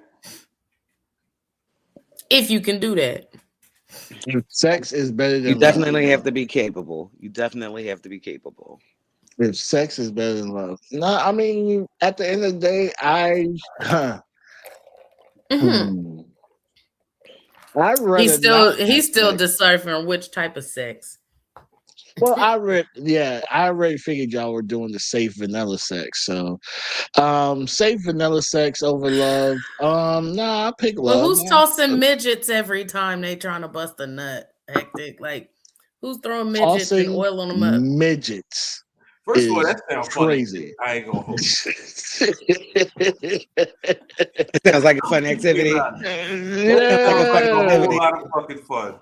if you can do that. Sex is better you than love. definitely have to be capable. You definitely have to be capable. If sex is better than love. No, I mean at the end of the day, Hmm. I'd rather He's still not have he's still sex. deciphering which type of sex. Well, I already figured y'all were doing the safe vanilla sex. So safe vanilla sex over love. Nah, I pick Well, love. who's tossing midgets every time they trying to bust a nut? Hectic. Like, Who's throwing midgets and Tossing oiling them up? midgets First of all, is that sounds funny. crazy. I ain't gonna hold you. It sounds like a fun activity. That Like a sounds fun like a whole activity. lot of fucking fun.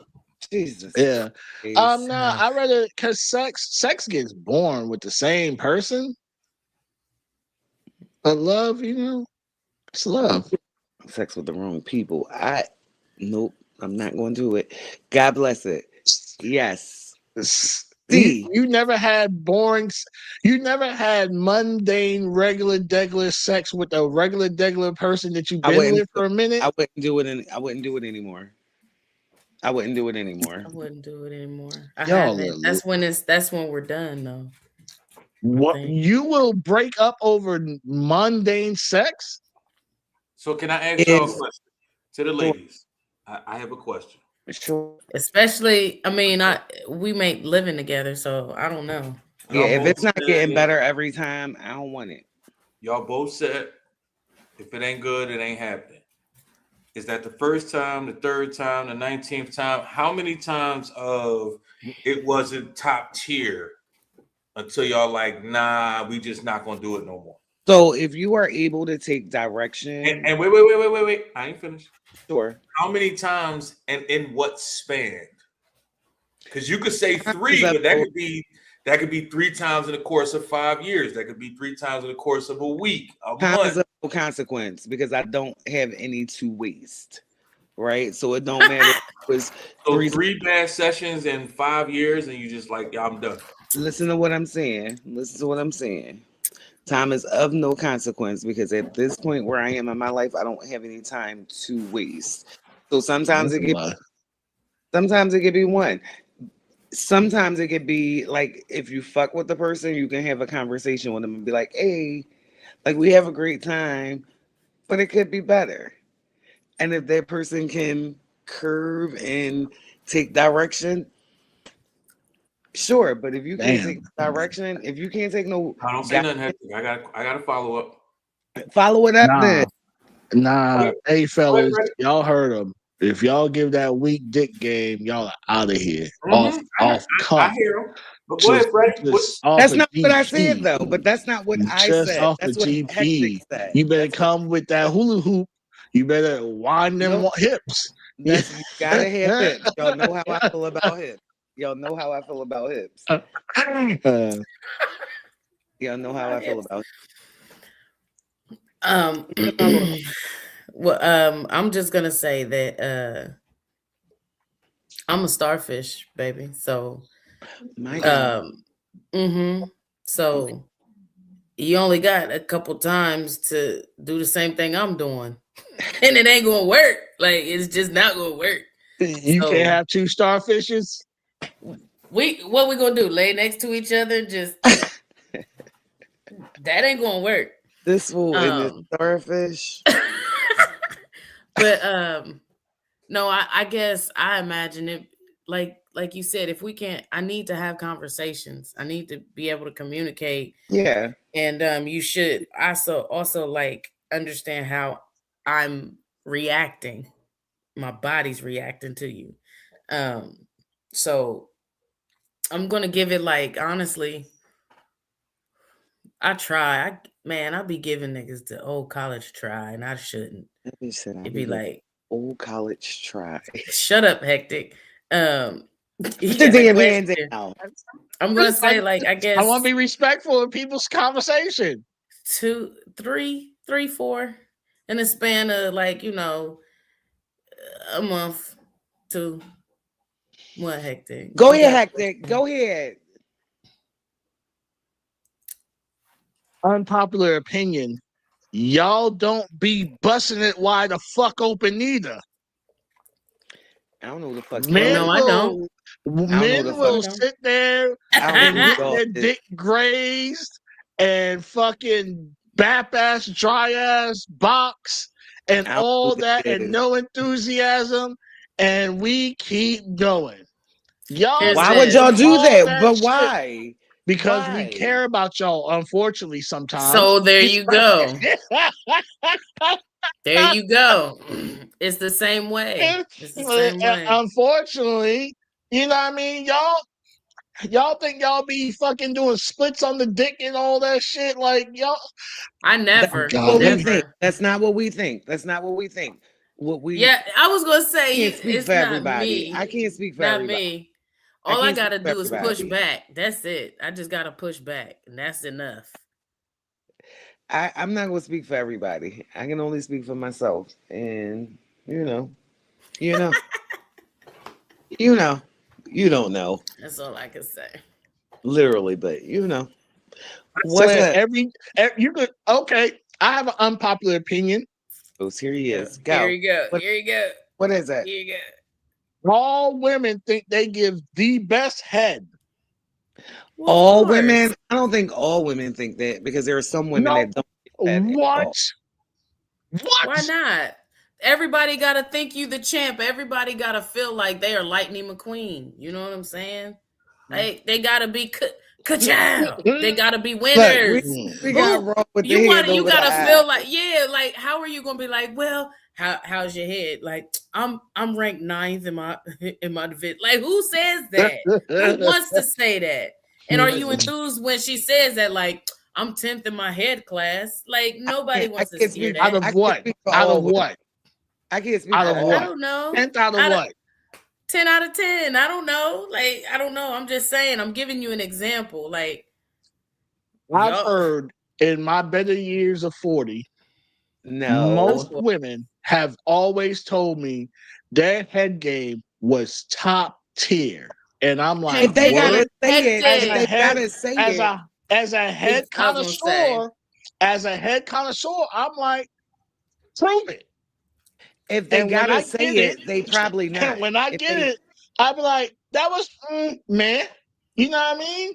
Jesus. Yeah. Christ. No, I rather because sex gets boring with the same person. But love, it's love. Sex with the wrong people. Nope. I'm not going to do it. God bless it. Yes. See. You never had you never had mundane, regular, degular sex with a regular, degular person that you've been with for a minute. I wouldn't do it. I wouldn't do it anymore. I wouldn't do it anymore. I wouldn't do it anymore. I Y'all haven't. That's when we're done though. What you will break up over mundane sex? So can I ask y'all a question to the ladies? I have a question. Sure. Especially, we make living together, so I don't know. Yeah, if it's not getting better every time, I don't want it. Y'all both said if it ain't good, it ain't happening. Is that the first time, the third time, the 19th time? How many times of it wasn't top tier until y'all like, nah, we just not gonna do it no more? So if you are able to take direction, and wait, I ain't finished. Sure. How many times and in what span? Because you could say 3, but that could be 3 times in the course of 5 years. That could be 3 times in the course of a week, a month. Of no consequence because I don't have any to waste. Right? So it don't matter. So 3 bad sessions in 5 years, and you just like, yeah, I'm done. Listen to what I'm saying. Time is of no consequence because at this point where I am in my life, I don't have any time to waste. So sometimes it could be one. Sometimes it could be like if you fuck with the person, you can have a conversation with them and be like, hey, like we have a great time, but it could be better. And if that person can curve and take direction, sure. But if you can't take direction, if you can't take no, I don't say nothing hectic. I got to follow up. Follow it up then. Nah. Hey fellas, y'all heard them. If y'all give that weak dick game, y'all are out of here. Off cuff. I hear them. But go ahead, Freddie. That's not what I said though. But that's not what I said. Off That's the what GP. Said. You better come with that hula hoop. You better wind them hips. You gotta have hips. Y'all know how I feel about hips. Y'all know how I feel about hips. Y'all know how I feel about well, I'm just gonna say that I'm a starfish, baby. So so you only got a couple times to do the same thing I'm doing. And it ain't gonna work. Like it's just not gonna work. You can't have 2 starfishes. What we gonna do? Lay next to each other? Just that ain't gonna work. This fool and this starfish. But no, I guess I imagine it like you said, if we can't, I need to have conversations. I need to be able to communicate. Yeah. And you should also like understand how I'm reacting. My body's reacting to you. So I'm gonna give it like honestly. I try. I'll be giving niggas the old college try, and I shouldn't. It'd be like old college try. Shut up, hectic. I'm gonna say like I guess I want to be respectful of people's conversation. 2, 3, 4 in a span of like a month to what hectic. Go ahead, hectic. Go ahead. Unpopular opinion. Y'all don't be busting it wide the fuck open either. I don't know who the fuck. Men I don't. Men will sit there and get their dick grazed and fucking bap ass, dry ass box and all that and no enthusiasm, and we keep going. Y'all, why would y'all do that? But why? Because we care about y'all, unfortunately, sometimes. So there you go. There you go. It's the same way. It's the same way. Unfortunately, you know what I mean? Y'all Y'all think y'all be fucking doing splits on the dick and all that shit? Like y'all, I That's never, God, what we think. never. That's not what we think. That's not what we think. What we Yeah, I was gonna say can't speak it's for not everybody. I me, can't speak for not everybody. me. I All I can't speak gotta for do is push everybody. back. That's it. I just gotta push back, and that's enough. I'm not gonna speak for everybody. I can only speak for myself. And you know, you know, you know, you don't know That's all I can say. literally, but you know. I What's said up? you could okay. I have an unpopular opinion. Here he Yeah. is. Here Go. you go. What Here you go. what is it? Here you go. All women think they give the best head. Well, of All women? course. I don't think all women think that because there are some women No, that don't get that at what? all. Why What? not? Everybody gotta think you the champ. Everybody gotta feel like they are Lightning McQueen. You know what I'm saying? They gotta be ka-chow. They gotta be Look, winners. we got Who Raw with the you head want? You over the gotta eye. feel like yeah. Like how are you gonna be like? Well, how's your head? Like I'm ranked ninth in my in my division. Like who says that? Who wants to say that? And are you Listen, enthused when she says that? Like I'm 10th in my head class. Like nobody I wants to can't hear speak. Out that. of I can't what? speak for Out of all women. what? I can't speak Out for of all I what? women. don't know. 10th out of Out of what? 10 out of 10. I don't know. Like, I don't know. I'm just saying, I'm giving you an example. Like, I've y'all, heard in my better years of 40, of No. most course. women have always told me their head game was top tier. And I'm like, If they Hectic, gotta word, say it, as if a hectic. they head, gotta say as it, a head I was gonna say, connoisseur, as a head connoisseur, I'm like, prove it. if they And when gotta I say get it, it, they probably and not. when I If get they it, I'll be like, that was man. You know what I mean?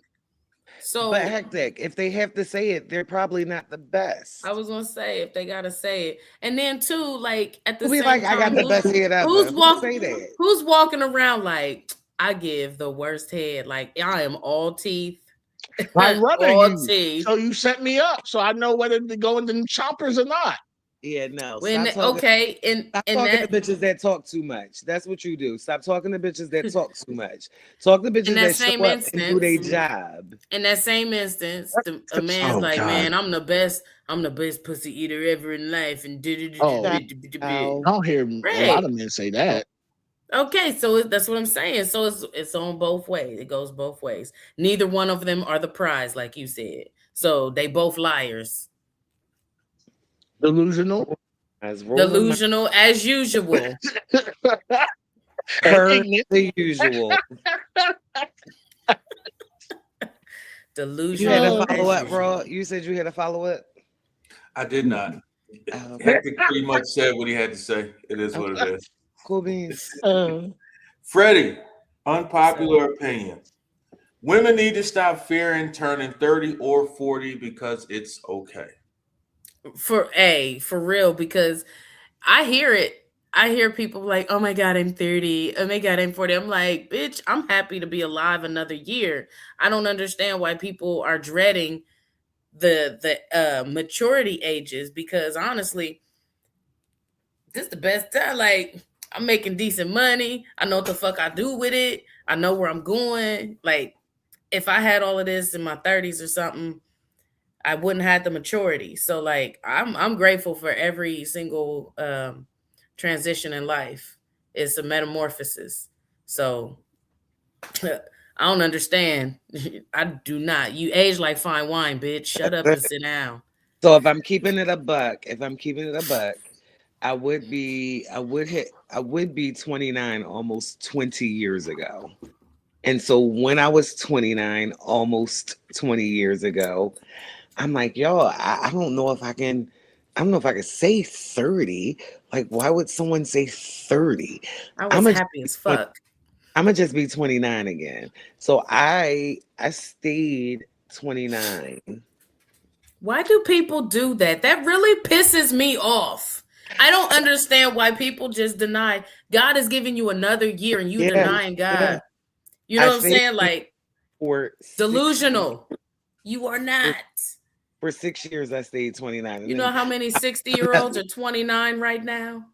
but so hectic, if they have to say it, they're probably not the I best. was gonna say if they gotta say it. And then too, like at the Who be same like, I time, got the best head ever? Who say that? who's walking around like I give the worst head, like I am all teeth, I rather all you. teeth. So you set me up so I know whether to go into the choppers or not. Yeah, no. When okay, Stop in talking to that bitches that talk too much. That's what you do. Stop talking to bitches that talk too much. Talk to in bitches that that show same up and do their instance, job. a man's Oh like, God. man, I'm the best pussy eater ever in life, and Oh, Child. I don't hear a lot right. of men say that. Okay, so that's what I'm saying. So it's on both ways. It goes both ways. Neither one of them are the prize, like you said. So they both liars. Delusional I was rolling my Delusional as usual. and per ignorant. the usual. You had a Delusional Oh, follow as up, Raw. usual. You said you had a follow up. I did not. Okay. Hector pretty much said what he had to say. It is what Okay. it is. Cool beans. Freddie, So unpopular opinion. Women need to stop fearing turning 30 or 40 because it's okay. for real, because I hear it. I hear people like, "Oh my god, I'm 30. Oh my god, I'm 40." I'm like, "Bitch, I'm happy to be alive another year." I don't understand why people are dreading the maturity ages, because honestly, this is the best time. Like, I'm making decent money. I know what the fuck I do with it. I know where I'm going. Like, if I had all of this in my 30s or something, I wouldn't have the maturity. So like I'm grateful for every single transition in life. It's a metamorphosis. So I don't understand. I do not. You age like fine wine, bitch. Shut up and sit down. So if I'm keeping it a buck, I would be 29 almost 20 years ago. And so when I was 29, almost 20 years ago, I'm like, yo, I don't know if I don't know if I could say 30. Like, why would someone say 30? I I'm was gonna just happy be as 20, fuck. I'm gonna just be 29 again. So I stayed 29. Why do people do that? That really pisses me off. I don't understand why people just deny God is giving you another year and you Yeah, denying yeah. God. You know I what I'm stayed saying? Like for 6 years. delusional. You are For, not. for 6 years, I stayed 29, and You know then how many 60-year-olds are 29 right now?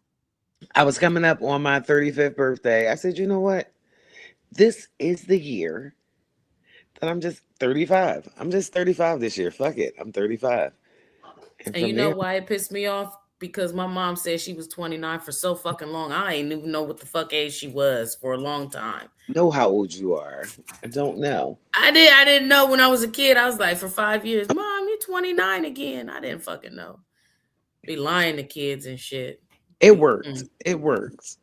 I was coming up on my 35th birthday. I said, you know what? This is the year then I'm just 35. I'm just 35 this year. Fuck it. I'm 35. And And you from know there, why it pissed me off? Because my mom said she was 29 for so fucking long. I ain't even know what the fuck age she was for a long time. know how old you are. I don't know. I didn't know when I was a kid. I was like, for 5 years, Mom, you're 29 again. I didn't fucking know. Be lying to kids and shit. It works. It works.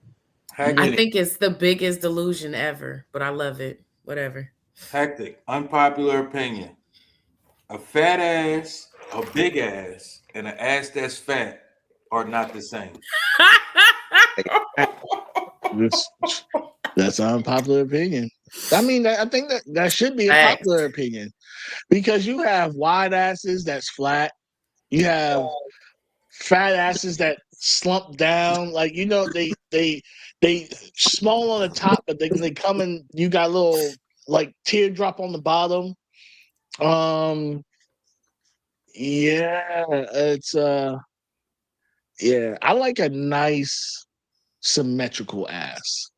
I Hectic. think it's the biggest delusion ever, but I love it. Whatever. Hectic. Unpopular opinion. A fat ass, a big ass, and an ass that's fat are not the same. This, that's an unpopular opinion. I mean, I think that should be a Facts. popular opinion because you have wide asses that's flat. You have fat asses that slump down. Like they small on the top, but they come in. You got a little like teardrop on the bottom. Yeah, it's yeah. I like a nice symmetrical ass.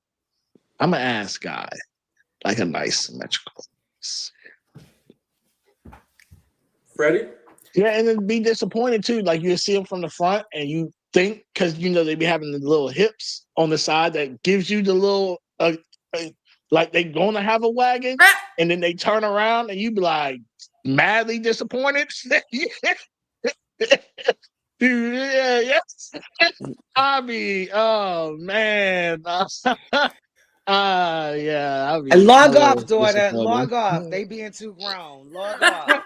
I'm an ass guy. Like a nice symmetrical. Freddie? Yeah, and it'd be disappointed too. Like you see them from the front, and you think because they be having the little hips on the side that gives you the little like they gonna have a wagon, and then they turn around and you be like madly disappointed. Dude, yeah. I mean, oh man, yeah, I'll be Log so off, daughter. disappointed. Log off. They being too grown. Log off.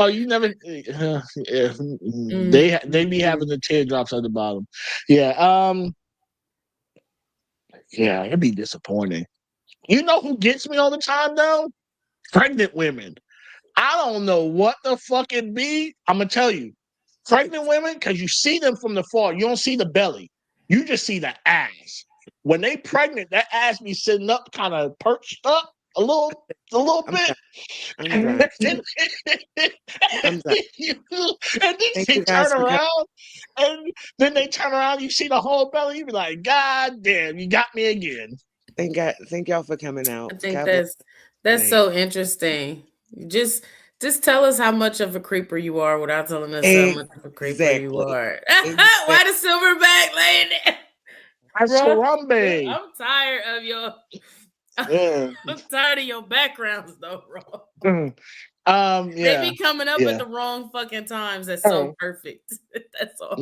Oh, you never? Yeah, they be having the teardrops at the bottom. Yeah, yeah, it'd be disappointing. You know who gets me all the time though? Pregnant women. I don't know what the fuck it be. I'm gonna tell you, pregnant women, because you see them from the far. You don't see the belly. You just see the ass. When they pregnant, that ass be sitting up, kind of perched up a little I'm bit. done. I'm And done. then, I'm done. Thank they you guys turn for coming. around, and then they turn around. You see the whole belly. You be like, "God damn, you got me again." Thank y'all for coming out. I think God bless. that's so interesting. Just tell us how much of a creeper you are without telling us how much of a creeper you Exactly. are. Exactly. Why the silverback laying there? That's Bro, Harambe. I'm tired of your Yeah. I'm tired of your backgrounds though, bro. They Yeah. be coming up at Yeah. the wrong fucking times. That's so perfect. That's all.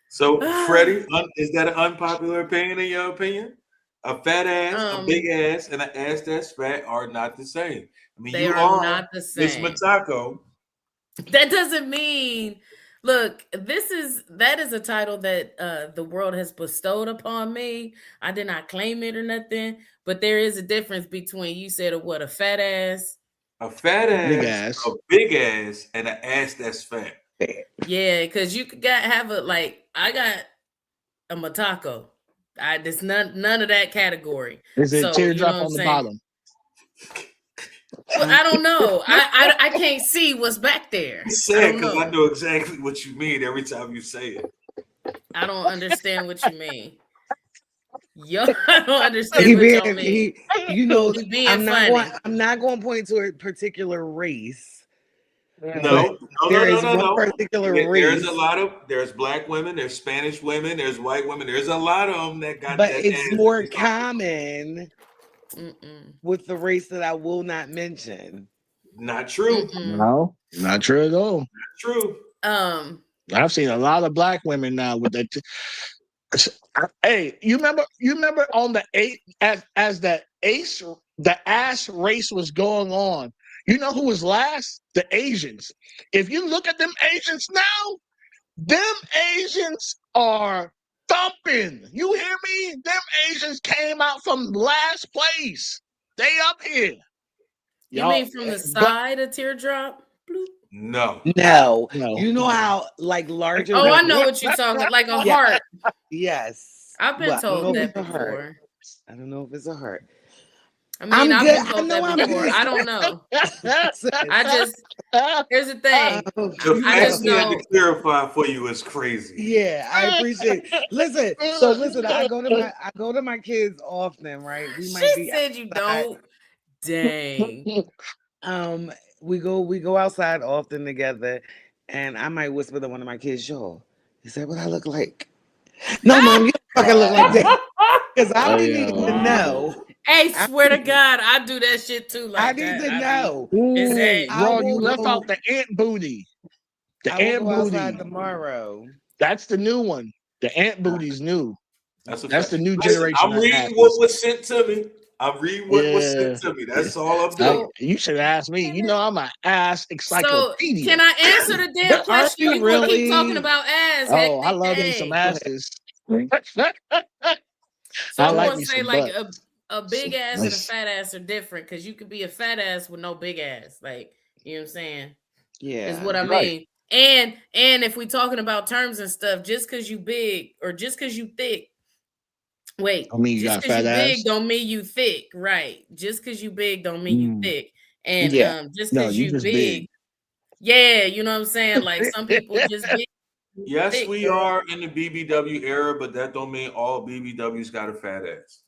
So, Freddie, is that an unpopular opinion in your opinion? A fat ass, a big ass, and an ass that's fat are not the same. I mean, They you are are not the Miss same. Matako. That doesn't mean. Look, that is a title that the world has bestowed upon me. I did not claim it or nothing, but there is a difference between you said a fat ass, A fat Big ass, ass. a big ass, and an ass that's fat. yeah, because you could have a I got a matako. There's none of that category. Is it So you know teardrop what I'm on the saying? bottom? Well, I don't know. I can't see what's back there. You I say it don't because know. I know exactly what you mean every time you say it. I don't understand what you mean. Yo, I don't understand what y'all mean. You know, He being funny. I'm not going to point to a particular race, but No. there is one particular There's race. a lot of there's black women, there's Spanish women, there's white women. There's a lot of them that got But that it's ass. more common Mm-mm. with the race that I will not mention. Not true. Mm-mm. No, not true at all. Not true. I've seen a lot of black women now with that. Hey, you remember on the eight as the ass race was going on. You know who was last? The Asians. If you look at them Asians now, them Asians are thumping. You hear me? Them Asians came out from last place. They up here. You Y'all, mean from the side a teardrop? Bloop. No. No. No. You know how larger. Oh, I know what you're talking like a heart. Yes. I've been Well, I don't told know that if it's a heart. before. I don't know if it's a heart. I mean, I'm I've good. been told I know that I'm before. good. I don't know. Here's the thing. The I fact just he had know. to clarify for you is crazy. Yeah, I appreciate it. Listen, I go to my kids often, right? We She might be said you outside. don't. Dang. We go outside often together, and I might whisper to one of my kids, "Yo, is that what I look like?" No, mom, you don't fucking look like that. Because Oh I need to yeah. know. Hey, I swear to need, God, I do that shit too. I Like need that. to I be know. is And Ooh, hey, I bro, you will left go. out the ant booty. The I will ant go outside booty. tomorrow. That's the new one. The ant booty's new. That's a That's fact. the new Listen, generation I'm of reading what asses. was sent to me. I'm reading what was sent Yeah. to me. That's all I'm doing. I, so you should ask me. You know I'm an ass so encyclopedia. can I answer the damn Are question? you You gonna keep talking really? about ass, Oh, I hectic? love me some Dang. Go ahead. asses. So I I'm like gonna me say some like butt. a big ass and a Nice. fat ass are different because you could be a fat ass with no big ass. Like, you know what I'm saying? Is Yeah. what I Right. mean. And if we talking about terms and stuff, just because you big or just because you thick, wait, I mean, you just got because fat you big ass. don't mean you thick, right? Just because you big don't mean you Mm. thick. And Yeah. just No, because you you just big. big, yeah, you know what I'm saying? Like some people just big Yes, thick, we bro. are in the BBW era, but that don't mean all BBWs got a fat ass.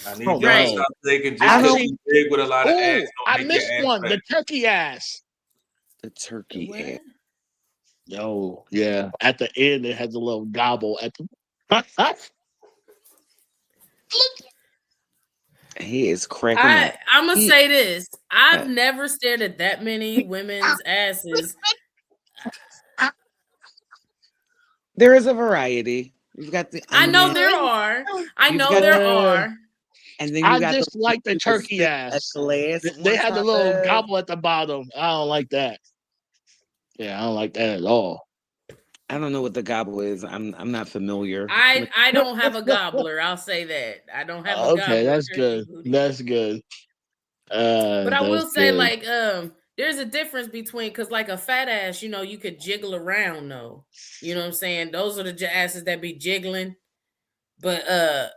I Oh need y'all to Right. no. stop thinking just I because don't. Actually, you big with a lot of ass oh, don't I make your missed ass one. fat. The turkey ass. The The turkey what? egg. Oh, yeah. At the end, it has a little gobble at the. He is cracking up. I'm gonna He, say this. I've uh, never stared at that many women's asses. there is a variety. You've got the I know onion. there are. I You've know got there the, Uh, are. and then you I got the just one like the you would turkey stick a ass. glass They on had the top little of. gobble at the bottom. I don't like that. Yeah, I don't like that at all. I don't know what the gobble is. I'm not familiar. I don't have a gobbler. I'll say that. I don't have a Okay, gobbler that's turkey good. booty. That's good. But I That's will say, good. like, there's a difference between because like a fat ass, you know, you could jiggle around though. You know what I'm saying? Those are the asses that be jiggling. But uh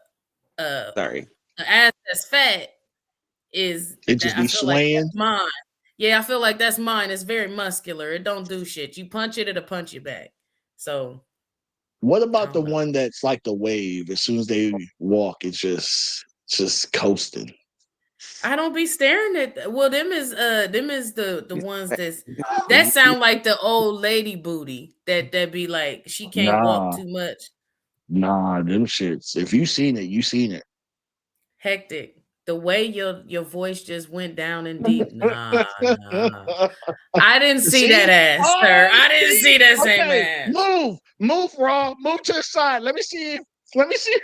Sorry. an ass that's fat is It just that I be feel like swaying. that's mine. Yeah, I feel like that's mine. It's very muscular. It don't do shit. You punch it, it'll punch you back. So What I about the don't know. one that's like the wave? As soon as they walk, it's just coasting. I don't be staring at well, them is the ones that You- sound like the old lady booty that be like she can't walk Nah, too much. nah, them shits. If you seen it, you seen it. Hectic. The way your voice just went down and deep. Nah, nah. I didn't see that See? ass, sir. Oh, I didn't see? see that same Okay, ass. move, Raw, move to the side. Let me see. Let me see.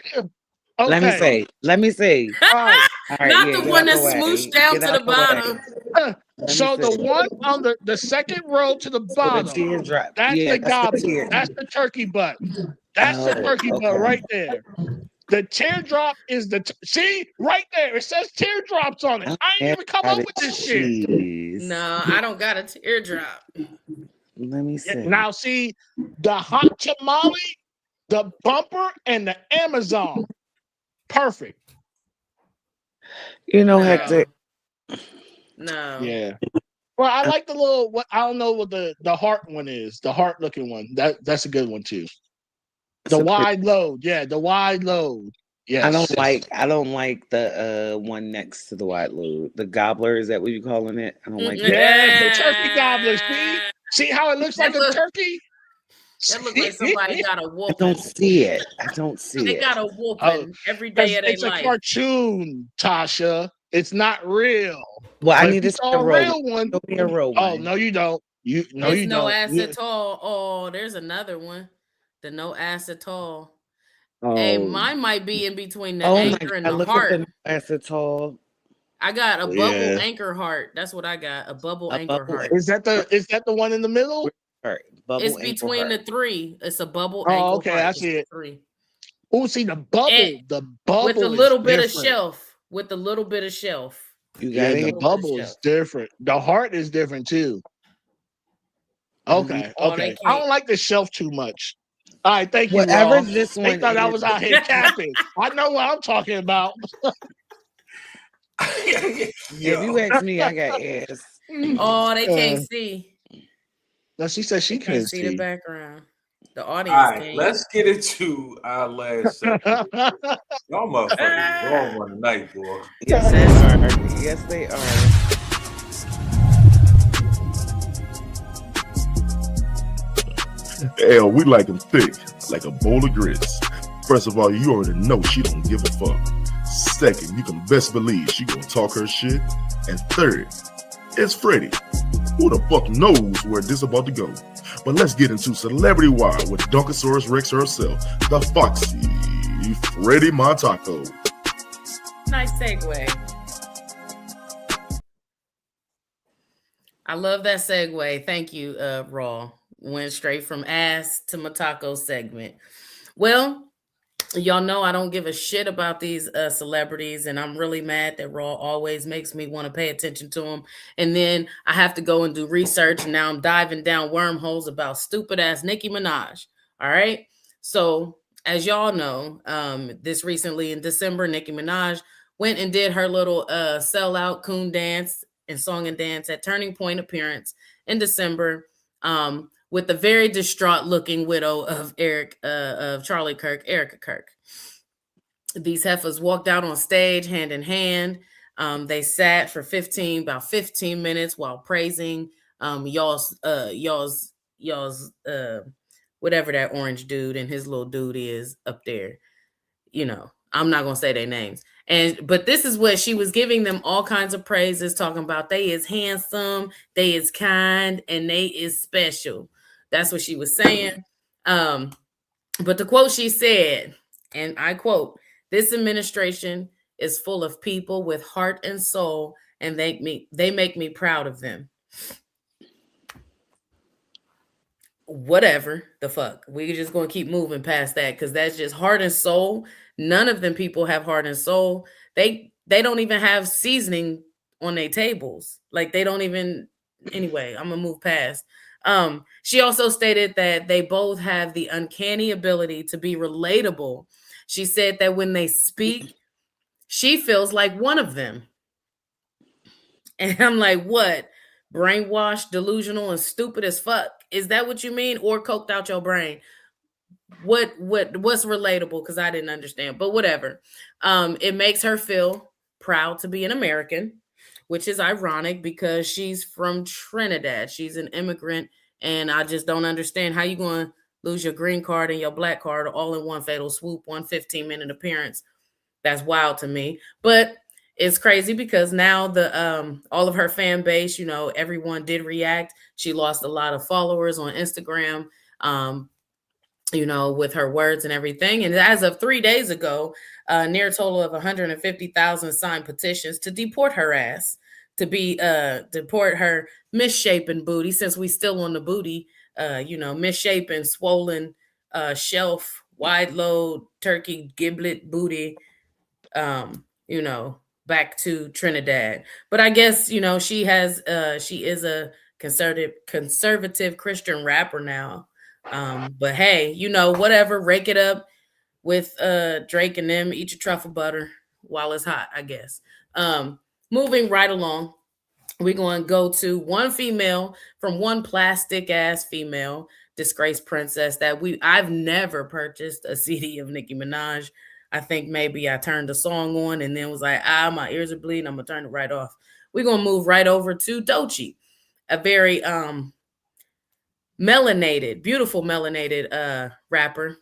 Let me Okay, say. Let me see. all right. All right. Not Yeah. the Get one out that the way. smooshed down Get to out the the way. bottom. Let me So the see. one on the second row to the So the bottom, teardrop. that's Yeah. the That's the gobbler. tear. That's the turkey butt. That's the Oh. turkey butt Okay. right there. The teardrop is see right there. It says teardrops on it. Oh, I ain't yeah, even come got up it. with this shit. Jeez. No, I don't got a teardrop. Let me Yeah, see. now see the hot tamale, the bumper, and the Amazon. Perfect. You know, Okay. Hector. No. Yeah. Well, I like the little what I don't know what the heart one is. The heart looking one. That's a good one too. It's The a pretty. wide load. Yeah, the wide load. I Yes. don't like. I don't like the one next to the white load. The gobbler. Is that what you calling it? I don't like that. Yes, the turkey gobbler. See how it looks like That a look turkey? that look like somebody got a I don't whooping. see it. I don't see They it. got a Oh, whooping every day because of their it's a life. cartoon, Tasha. It's not real. Well, I But if need you to see a saw a real one. real one, Show me a real oh one. no, you don't. It's You no don't. ass at all. Oh, there's another one. The no ass at all. Hey, Oh mine might be in between the Oh my anchor and God! the Look at heart. the acetol. I got a bubble yeah. anchor heart. That's what I got. A bubble A anchor bubble. heart. Is that the one in the middle? Heart. It's Bubble ankle between heart. the three. It's a bubble Oh, ankle okay, heart. I It's see the it. three. Oh, see And the with a bubble is little bit of different. shelf. With a little bit of shelf. You got Yeah, it A the here. little bit of bubble shelf. is different. The heart is different too. Let me. Okay, Oh, they okay. I can't. don't like the shelf too much. All right, thank you, Whatever Raw. this They one thought I is. was out here capping. I know what I'm talking about. If you ask me, I got ass. Oh, they can't Uh, see. no, she said They she can't couldn't see the see. background. The All audience right, can't. let's get into our last segment. Y'all motherfuckers is wrong one tonight, boy. Yes, they are. Yes, they are. Hell, we like them thick, like a bowl of grits. First of all, you already know she don't give a fuck. Second, you can best believe she gonna talk her shit. And third, it's Freddie. Who the fuck knows where this about to go? But let's get into Celebrity Wire with Dunkosaurus Rex herself, the Foxy, Freddie Montaco. Nice segue. I love that segue. Thank you, Raw. Went straight from ass to my taco segment. Well, y'all know I don't give a shit about these celebrities, and I'm really mad that Raw always makes me want to pay attention to them. And then I have to go and do research, and now I'm diving down wormholes about stupid ass Nicki Minaj. All right. So, as y'all know, this recently in December, Nicki Minaj went and did her little sellout coon dance and song and dance at Turning Point appearance in December. With the very distraught looking widow of Charlie Kirk, Erica Kirk. These heifers walked out on stage hand in hand. They sat for about 15 minutes while praising y'all's whatever that orange dude and his little dude is up there. I'm not gonna say their names. But this is what she was giving them all kinds of praises, talking about they is handsome, they is kind, and they is special. That's what she was saying. But the quote she said, and I quote, "This administration is full of people with heart and soul, and they make me proud of them." Whatever the fuck. We're just gonna keep moving past that because that's just heart and soul. None of them people have heart and soul. They don't even have seasoning on their tables. Like they don't even. Anyway, I'm gonna move past. She also stated that they both have the uncanny ability to be relatable. She said that when they speak, she feels like one of them. And I'm like, what? Brainwashed, delusional, and stupid as fuck. Is that what you mean? Or coked out your brain? What's relatable? Because I didn't understand. But whatever. It makes her feel proud to be an American, which is ironic because she's from Trinidad. She's an immigrant, and I just don't understand how you going to lose your green card and your black card all in one fatal swoop, one 15-minute appearance. That's wild to me. But it's crazy because now the all of her fan base, everyone did react. She lost a lot of followers on Instagram, with her words and everything. And as of 3 days ago, near a total of 150,000 signed petitions to deport her ass, to deport her misshapen booty, since we still on the booty, misshapen, swollen, shelf, wide load, turkey giblet booty, back to Trinidad. But I guess, she is a conservative Christian rapper now. But hey, whatever, rake it up with Drake and them, eat your truffle butter while it's hot, I guess. Moving right along, we're going to go to one female from one plastic ass female disgraced princess that I've never purchased a CD of Nicki Minaj. I think maybe I turned the song on and then was like, my ears are bleeding. I'm gonna turn it right off. We're gonna move right over to Doechii, a very beautiful melanated rapper.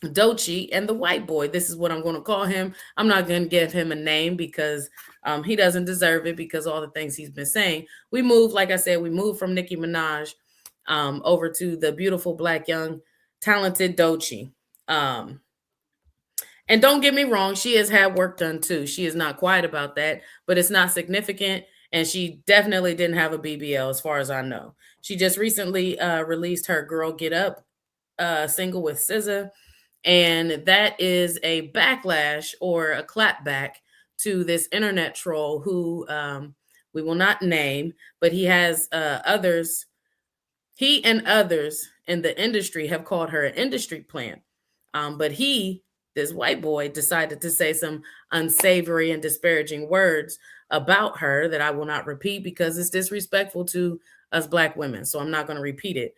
Doechii and the white boy. This is what I'm going to call him. I'm not going to give him a name because he doesn't deserve it because all the things he's been saying. We moved from Nicki Minaj over to the beautiful black young talented Doechii. And don't get me wrong, she has had work done too. She is not quiet about that, but it's not significant. And she definitely didn't have a BBL as far as I know. She just recently released her Girl Get Up single with SZA. And that is a backlash or a clapback to this internet troll who we will not name, but he has others. He and others in the industry have called her an industry plant. But this white boy, decided to say some unsavory and disparaging words about her that I will not repeat because it's disrespectful to us black women. So I'm not going to repeat it.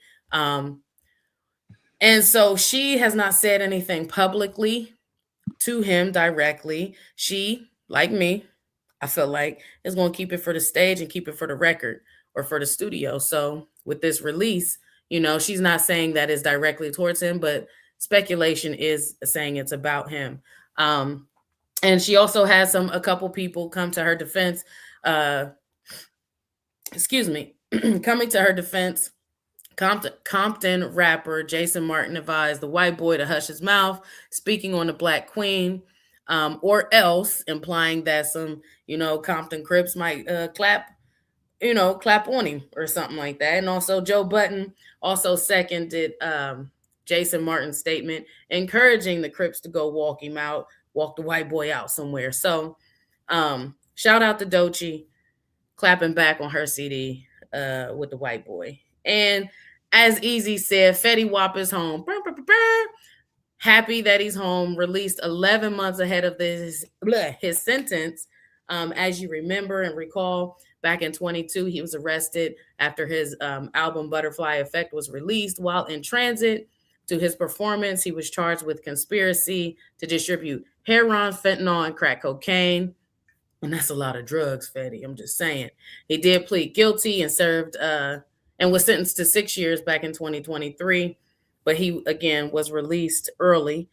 And so she has not said anything publicly to him directly. She, like me, I feel like is going to keep it for the stage and keep it for the record or for the studio. So with this release, she's not saying that it's directly towards him, but speculation is saying it's about him. And she also had a couple people come to her defense. Uh, excuse me, coming to her defense. Compton rapper Jason Martin advised the white boy to hush his mouth, speaking on the Black Queen, or else implying that some, Compton Crips might clap on him or something like that. And also Joe Button also seconded Jason Martin's statement, encouraging the Crips to go walk the white boy out somewhere. So shout out to Doechii clapping back on her CD with the white boy. And as Easy said, Fetty Wap is home. Brr, brr, brr, brr. Happy that he's home, released 11 months ahead of his sentence. As you remember and recall, back in 22, he was arrested after his album Butterfly Effect was released. While in transit to his performance, he was charged with conspiracy to distribute heroin, fentanyl, and crack cocaine. And that's a lot of drugs, Fetty. I'm just saying. He did plead guilty and served and was sentenced to 6 years back in 2023. But he again was released early.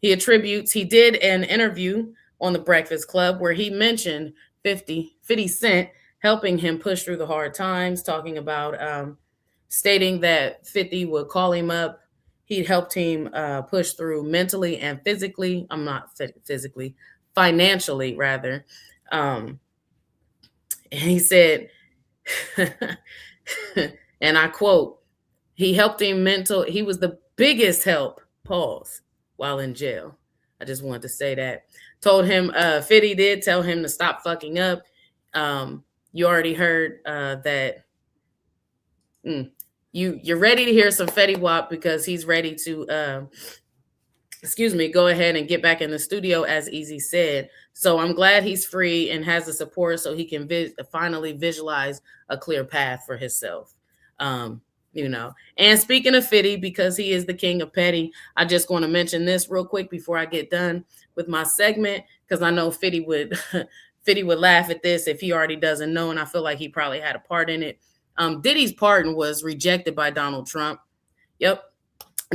He did an interview on the Breakfast Club where he mentioned 50 Cent helping him push through the hard times, talking about stating that 50 would call him up. He helped him push through mentally and physically. I'm not physically, financially rather. And he said, and I quote, he was the biggest help, pause, while in jail. I just wanted to say that. Told him, 50 did tell him to stop fucking up. You already heard that. You're ready to hear some Fetty Wap because he's ready to go ahead and get back in the studio, as Easy said. So I'm glad he's free and has the support so he can finally visualize a clear path for himself. And speaking of Fitty, because he is the king of petty, I just want to mention this real quick before I get done with my segment, because I know Fitty would Fitty would laugh at this if he already doesn't know, and I feel like he probably had a part in it. Diddy's pardon was rejected by Donald Trump. Yep.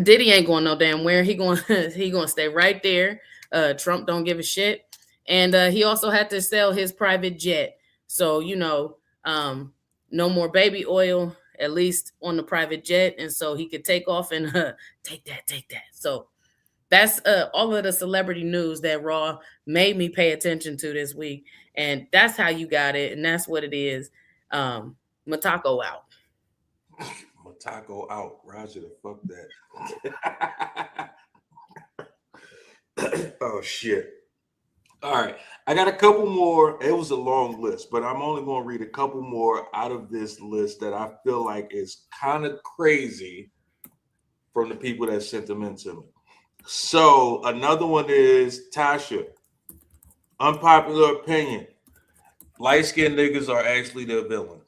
Diddy ain't going no damn where. He going to stay right there. Trump don't give a shit. And he also had to sell his private jet. So, no more baby oil, at least on the private jet. And so he could take off and take that. So that's all of the celebrity news that Raw made me pay attention to this week. And that's how you got it. And that's what it is. Matako out. Taco out. Roger the fuck that. Oh shit. All right. I got a couple more. It was a long list, but I'm only going to read a couple more out of this list that I feel like is kind of crazy from the people that sent them in to me. So another one is Tasha. Unpopular opinion. Light-skinned niggas are actually the villains.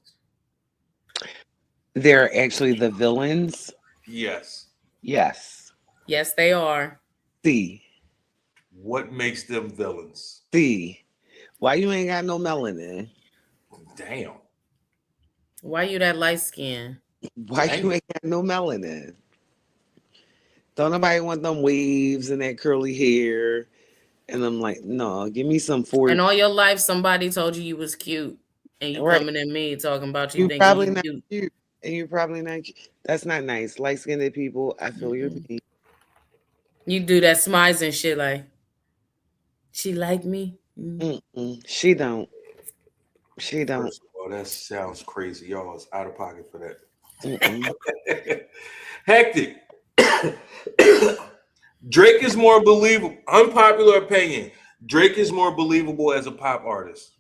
They're actually the villains. Yes. Yes. Yes, they are. C. What makes them villains? C. Why you ain't got no melanin? Damn. Why you that light skin? Why you ain't got no melanin? Don't nobody want them waves and that curly hair. And I'm like, no, give me some 40. And all your life, somebody told you was cute. And you coming at me talking about you thinking probably you not cute. cute. And you're probably not cute. That's not nice. Light-skinned people, I feel your pain. You do that smiles and shit like, she like me? She don't. She don't. First of all, that sounds crazy. Y'all is out of pocket for that. Hectic. Drake is more believable. Unpopular opinion. Drake is more believable as a pop artist.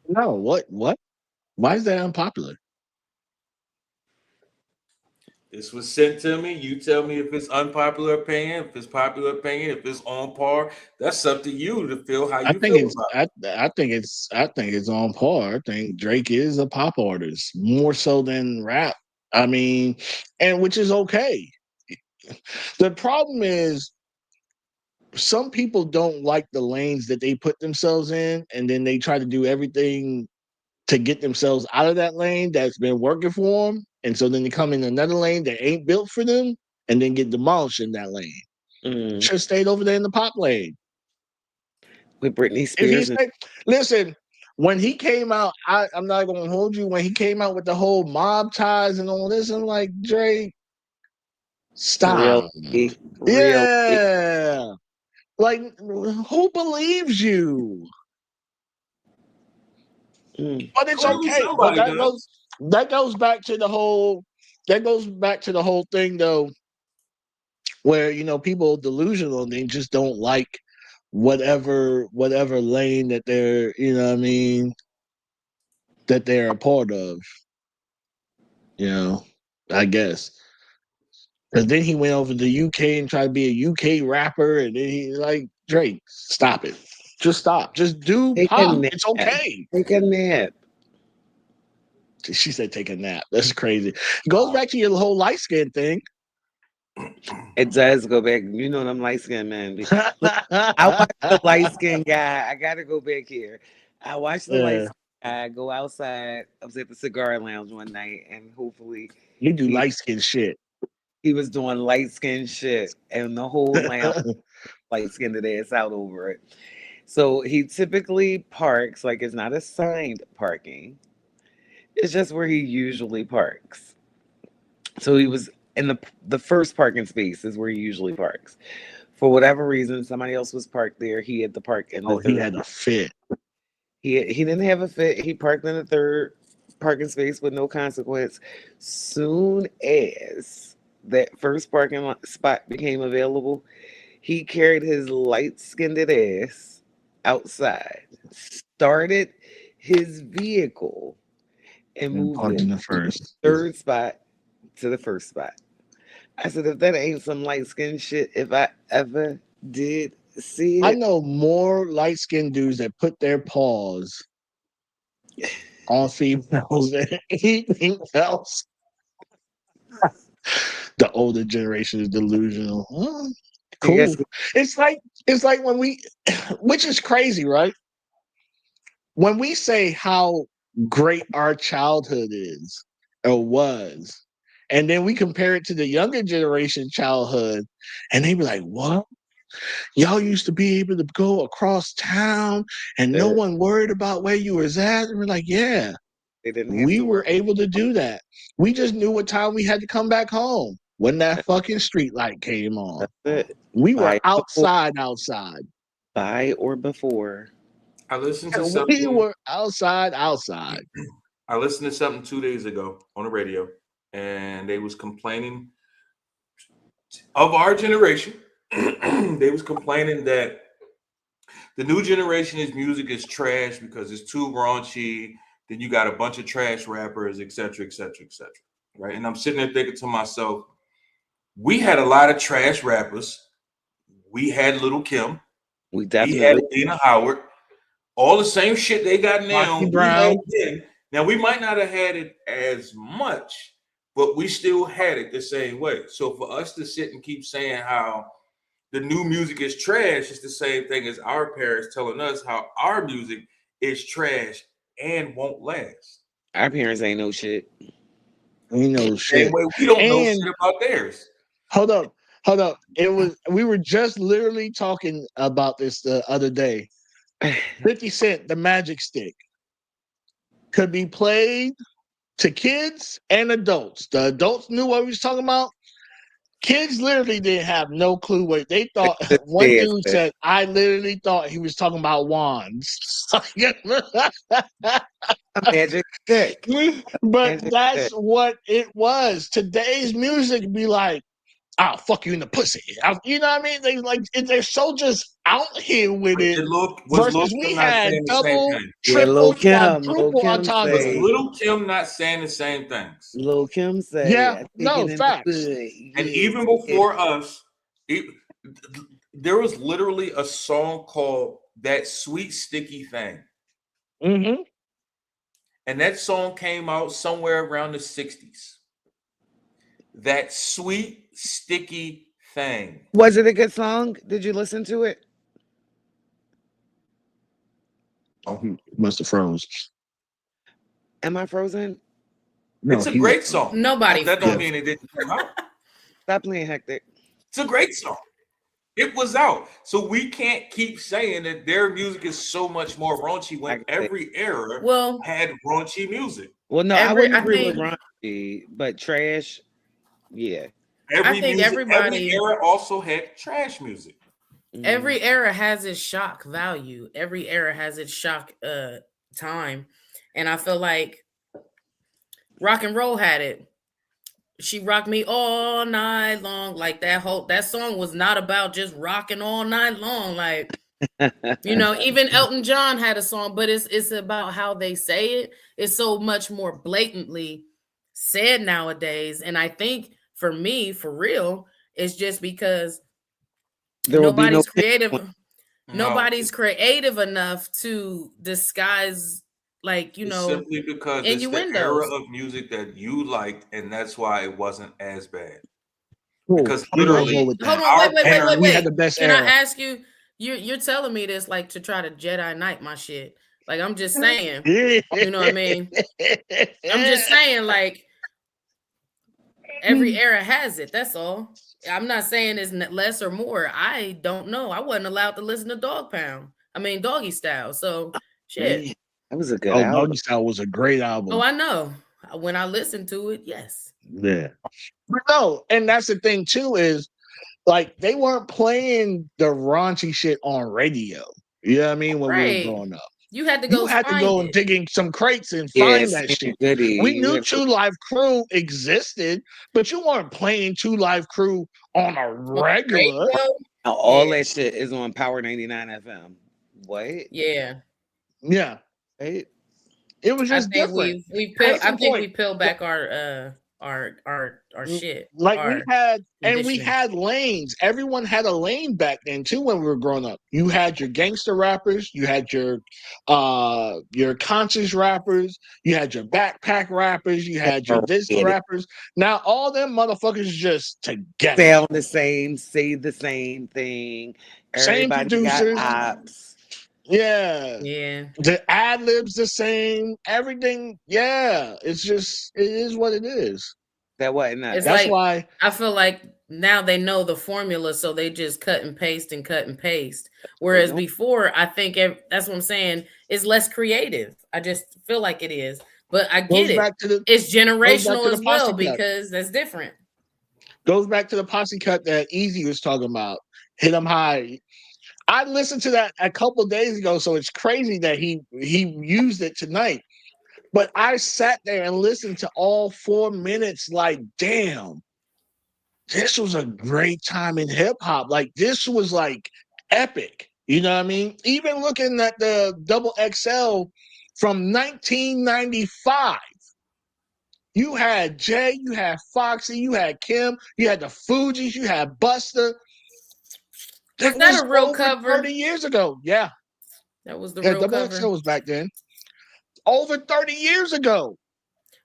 No, what? Why is that unpopular? This was sent to me. You tell me if it's unpopular opinion, if it's popular opinion, if it's on par. That's up to you to feel how you feel about it. I think it's on par. I think Drake is a pop artist more so than rap I mean, and which is okay. The problem is some people don't like the lanes that they put themselves in, and then they try to do everything to get themselves out of that lane that's been working for them. And so then they come in another lane that ain't built for them and then get demolished in that lane. Mm. Should have stayed over there in the pop lane. With Britney If he Spears and stayed, listen, when he came out, I'm not going to hold you. When he came out with the whole mob ties and all this, I'm like, Drake, stop. really, really. Yeah. Like, who believes you? Mm. But it's Clearly okay. But somebody does. that goes back to the whole thing though, where people delusional and they just don't like whatever lane that they're what I mean that they're a part of. I guess. Because then he went over to the UK and tried to be a UK rapper, and then he like Drake, stop it. Just stop. Just do Take a pop. nap. It's okay. Take a nap. She said take a nap. That's crazy. It goes back to your whole light skin thing. It does go back. You know them light skinned men. Look, I watched the light skinned guy. I gotta go back here. I watched the light Yeah. skinned guy go outside. I was at the cigar lounge one night, and hopefully You do he light skin shit. he was doing light skinned shit, and the whole lounge light skinned ass out over it. So he typically parks like it's not assigned parking. It's just where he usually parks. So he was in the first parking space is where he usually parks. For whatever reason, somebody else was parked there. He had to park in the Oh, he third. had a fit. He didn't have a fit. He parked in the third parking space with no consequence. Soon as that first spot became available, he carried his light skinned ass outside, started his vehicle, and And moved parked the in the first. third spot to the first spot. I said, if that ain't some light skinned shit, if I ever did see I it, know more light skinned dudes that put their paws on females than anything else. The older generation is delusional. I guess Cool. It's like when we which is crazy, right? When we say how great our childhood is or was, and then we compare it to the younger generation childhood, and they be like, what? Y'all used to be able to go across town and no that one worried about where you was at. And we're like, yeah, they didn't have we to were work. able to do that. We just knew what time we had to come back home when that fucking street light came on. That's it. We were Buy before, outside. buy or before. I listened to We something. were outside. I listened to something 2 days ago on the radio, and they was complaining of our generation. They was complaining that the new generation's music is trash because it's too raunchy. Then you got a bunch of trash rappers, et cetera, et cetera, et cetera. Right? And I'm sitting there thinking to myself, we had a lot of trash rappers. We had Little Kim. We We had definitely Lena Howard. All the same shit they got now, Foxy we had Brown. then. Now we might not have had it as much, but we still had it the same way. So for us to sit and keep saying how the new music is trash is the same thing as our parents telling us how our music is trash and won't last. our parents ain't no shit. We know Same shit. way we don't know And shit about theirs. hold up, hold up. We were just literally talking about this the other day. 50 Cent, the magic stick, could be played to kids and adults. The adults knew what we was talking about. Kids literally didn't have no clue what they thought. One Yes, dude said, I literally thought he was talking about wands. a magic stick. But Magic that's stick. what it was. Today's music be like, I'll fuck you in the pussy. You know what I mean? They're so just out here with But it. Was Lil Versus we Kim not had saying the same double, thing? Yeah, triple, quadruple Was autography. Say, Little Kim not saying the same things? Lil Kim say, Yeah, I take no it in the facts. bud. And Yeah, even take it. before us, it, there was literally a song called "That Sweet Sticky Thing," Mm-hmm. and that song came out somewhere around the '60s. that sweet, sticky thing. Was it a good song? Did you listen to it? Oh, he must have froze. Am I frozen? No, It's a he was great song. Nobody That don't yeah. mean it didn't come out. Stop playing hectic. It's a great song. It was out. So we can't keep saying that their music is so much more raunchy I when get it. every era Well, had raunchy music. Well, no, I wouldn't I agree with think raunchy, but trash, yeah. Every everybody, era also had trash music. Mm. every era has its shock value. Every era has its shock time. And I feel like rock and roll had it. She rocked me all night long. Like that song was not about just rocking all night long. Like, even Elton John had a song, but it's about how they say it. It's so much more blatantly said nowadays. And I think for me, for real, it's just because There will be no nobody's creative. No, Nobody's creative enough to disguise, like, it's simply because it's the era innuendos. of music that you liked, and that's why it wasn't as bad. Cool. Because I'm gonna go literally, with Hold that. on, our And we had parents, the best Can I era. ask you? You're telling me this like to try to Jedi Knight my shit. Like, I'm just saying. You know what I mean? I'm just saying, like, every era has it. That's all. I'm not saying it's less or more. I don't know. I wasn't allowed to listen to Dog Pound. I mean, Doggy Style. So shit. Man, that was a good Oh, album. Doggy Style was a great Oh, album. I know. When I listened to it, yes. Yeah. But no, and that's the thing too, is like they weren't playing the raunchy shit on radio. You know what I mean? When we were Right. growing up. You had to You go had to find go and it. dig in some crates and Yeah, find that Sam shit. We Goody. You knew have to Two Live Crew existed, but you weren't playing Two Live Crew on a On the regular. radio. now all Yeah. that shit is on Power 99 FM. What? Yeah. Yeah. Right? It was I just think different. we've Case I in think point, we peeled back our shit. like we Our had, and we conditioning. had lanes. Everyone had a lane back then too when we were growing up. You had your gangster rappers, you had your conscious rappers, you had your backpack rappers, you had your this Overrated. rappers. Now all them motherfuckers just together. Sound the same, say the same thing. Same Everybody got producers. ops. Yeah. Yeah. The ad libs the same, everything. Yeah. It's just it is what it is. That wasn't It's us. That's like why I feel like now they know the formula, so they just cut and paste and cut and paste. They Whereas don't. before, I think that's what I'm saying. It's less creative. I just feel like it is, but I get goes it. back to the It's goes back generational to the as well posse cut. because that's different. Goes back to the posse cut that Easy was talking about. Hit 'em high. I listened to that a couple days ago, so it's crazy that he used it tonight. But I sat there and listened to all 4 minutes, like, damn, this was a great time in hip hop. Like, this was like epic. You know what I mean? Even looking at the double XL from 1995. You had Jay, you had Foxy, you had Kim, you had the Fugees, you had Buster. Was That that was a real over cover? 30 years ago. Yeah. That was the Yeah, real Double cover. XL was back then. Over 30 years ago.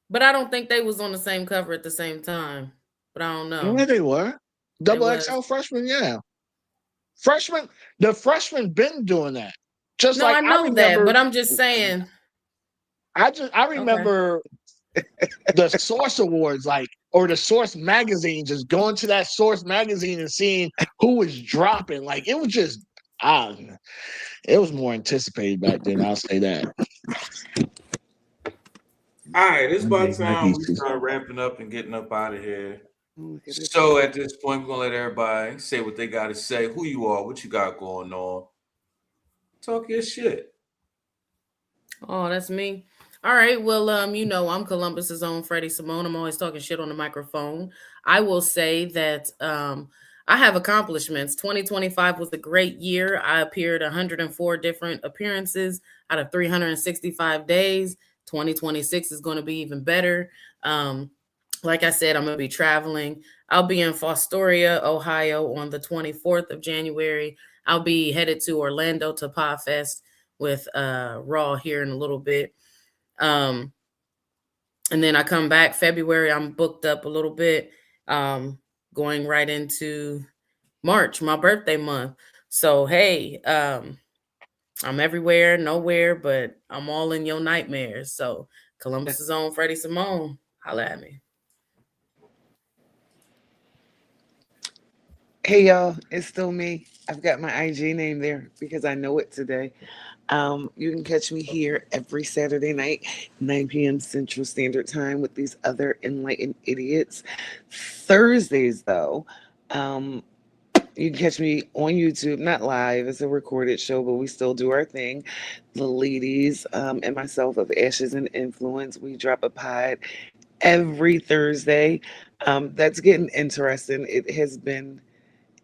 But I don't think they was on the same cover at the same time. But I don't know. Yeah, they were. They Double was. XL freshman, yeah. The freshmen been doing that. Just No, like I I know that, remember, but I'm just saying. I Okay. remember the Source Awards, like, or the Source magazine, just going to that Source magazine and seeing who was dropping. Like, it was just, ah, it was more anticipated back then. I'll say that. all right, it's about time we Nike's too. start wrapping up and getting up out of here. Oh, look at this. So at this point, we're gonna let everybody say what they got to say, who you are, what you got going on. Talk your shit. Oh, that's me. All right. Well, I'm Columbus's own Freddie Simone. I'm always talking shit on the microphone. I will say that I have accomplishments. 2025 was a great year. I appeared 104 different appearances out of 365 days. 2026 is going to be even better. Like I said, I'm going to be traveling. I'll be in Fostoria, Ohio on the 24th of January. I'll be headed to Orlando to Podfest with Raw here in a little bit. And then I come back February. I'm booked up a little bit. um, going right into March, my birthday month. So hey, I'm everywhere, nowhere, but I'm all in your nightmares. So Columbus's own Freddie Simone, holla at me. Hey y'all, it's still me. I've got my IG name there because I know it today. You can catch me here every Saturday night, 9 p.m. Central Standard Time with these other enlightened idiots. Thursdays, though, um, you can catch me on YouTube, not live, it's a recorded show, but we still do our thing. The ladies and myself of Ashes and Influence, we drop a pod every Thursday. That's getting interesting. It has been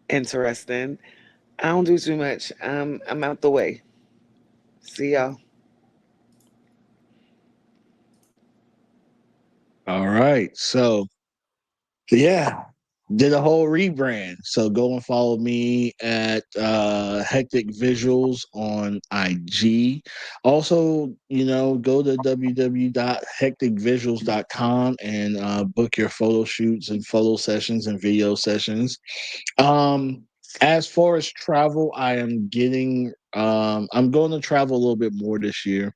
interesting. I don't do too much. I'm out the way. See y'all. All right. So yeah, did a whole rebrand. So go and follow me at Hectic Visuals on IG. Also, go to www.hecticvisuals.com and book your photo shoots and photo sessions and video sessions. As far as travel, I'm going to travel a little bit more this year,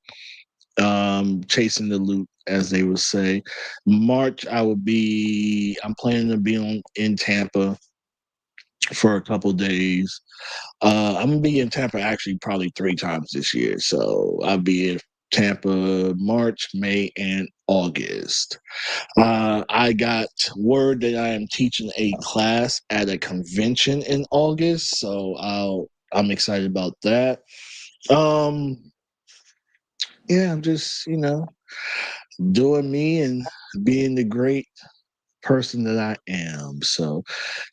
chasing the loot, as they would say. March, I'm planning to be in Tampa for a couple days. I'm gonna be in Tampa actually probably 3 times this year. So I'll be in Tampa March, May, and August. I got word that I am teaching a class at a convention in August, so I'm excited about that. Um, yeah, I'm just doing me and being the great person that I am. So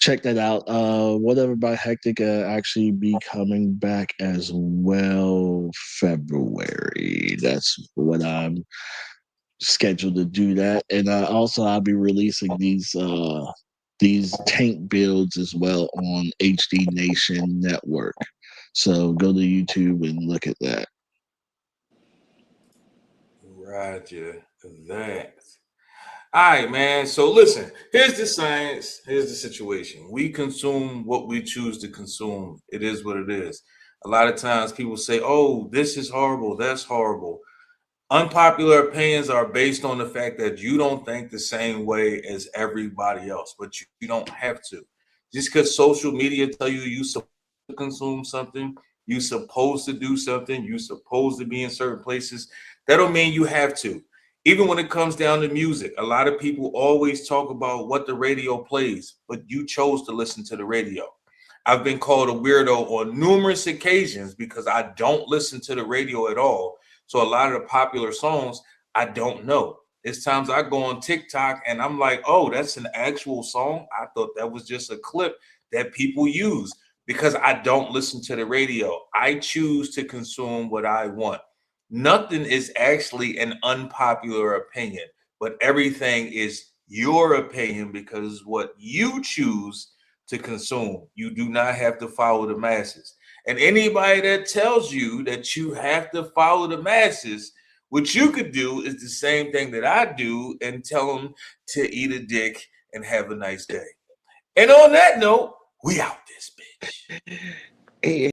check that out. Whatever by Hectic actually be coming back as well February. That's what I'm scheduled to do that. And also I'll be releasing these tank builds as well on HD Nation Network. So go to YouTube and look at that. Roger that. All right, man. So listen, here's the science. Here's the situation. We consume what we choose to consume. It is what it is. A lot of times people say, oh, this is horrible. That's horrible. Unpopular opinions are based on the fact that you don't think the same way as everybody else, but you don't have to. Just because social media tell you supposed to consume something, you supposed to do something, you supposed to be in certain places, that don't mean you have to. Even when it comes down to music, a lot of people always talk about what the radio plays, but you chose to listen to the radio. I've been called a weirdo on numerous occasions because I don't listen to the radio at all. So a lot of the popular songs I don't know. It's times I go on TikTok and I'm like, oh, that's an actual song. I thought that was just a clip that people use because I don't listen to the radio. I choose to consume what I want. Nothing is actually an unpopular opinion, but everything is your opinion because what you choose to consume. You do not have to follow the masses. And anybody that tells you that you have to follow the masses, what you could do is the same thing that I do and tell them to eat a dick and have a nice day. And on that note, we out this bitch. Hey,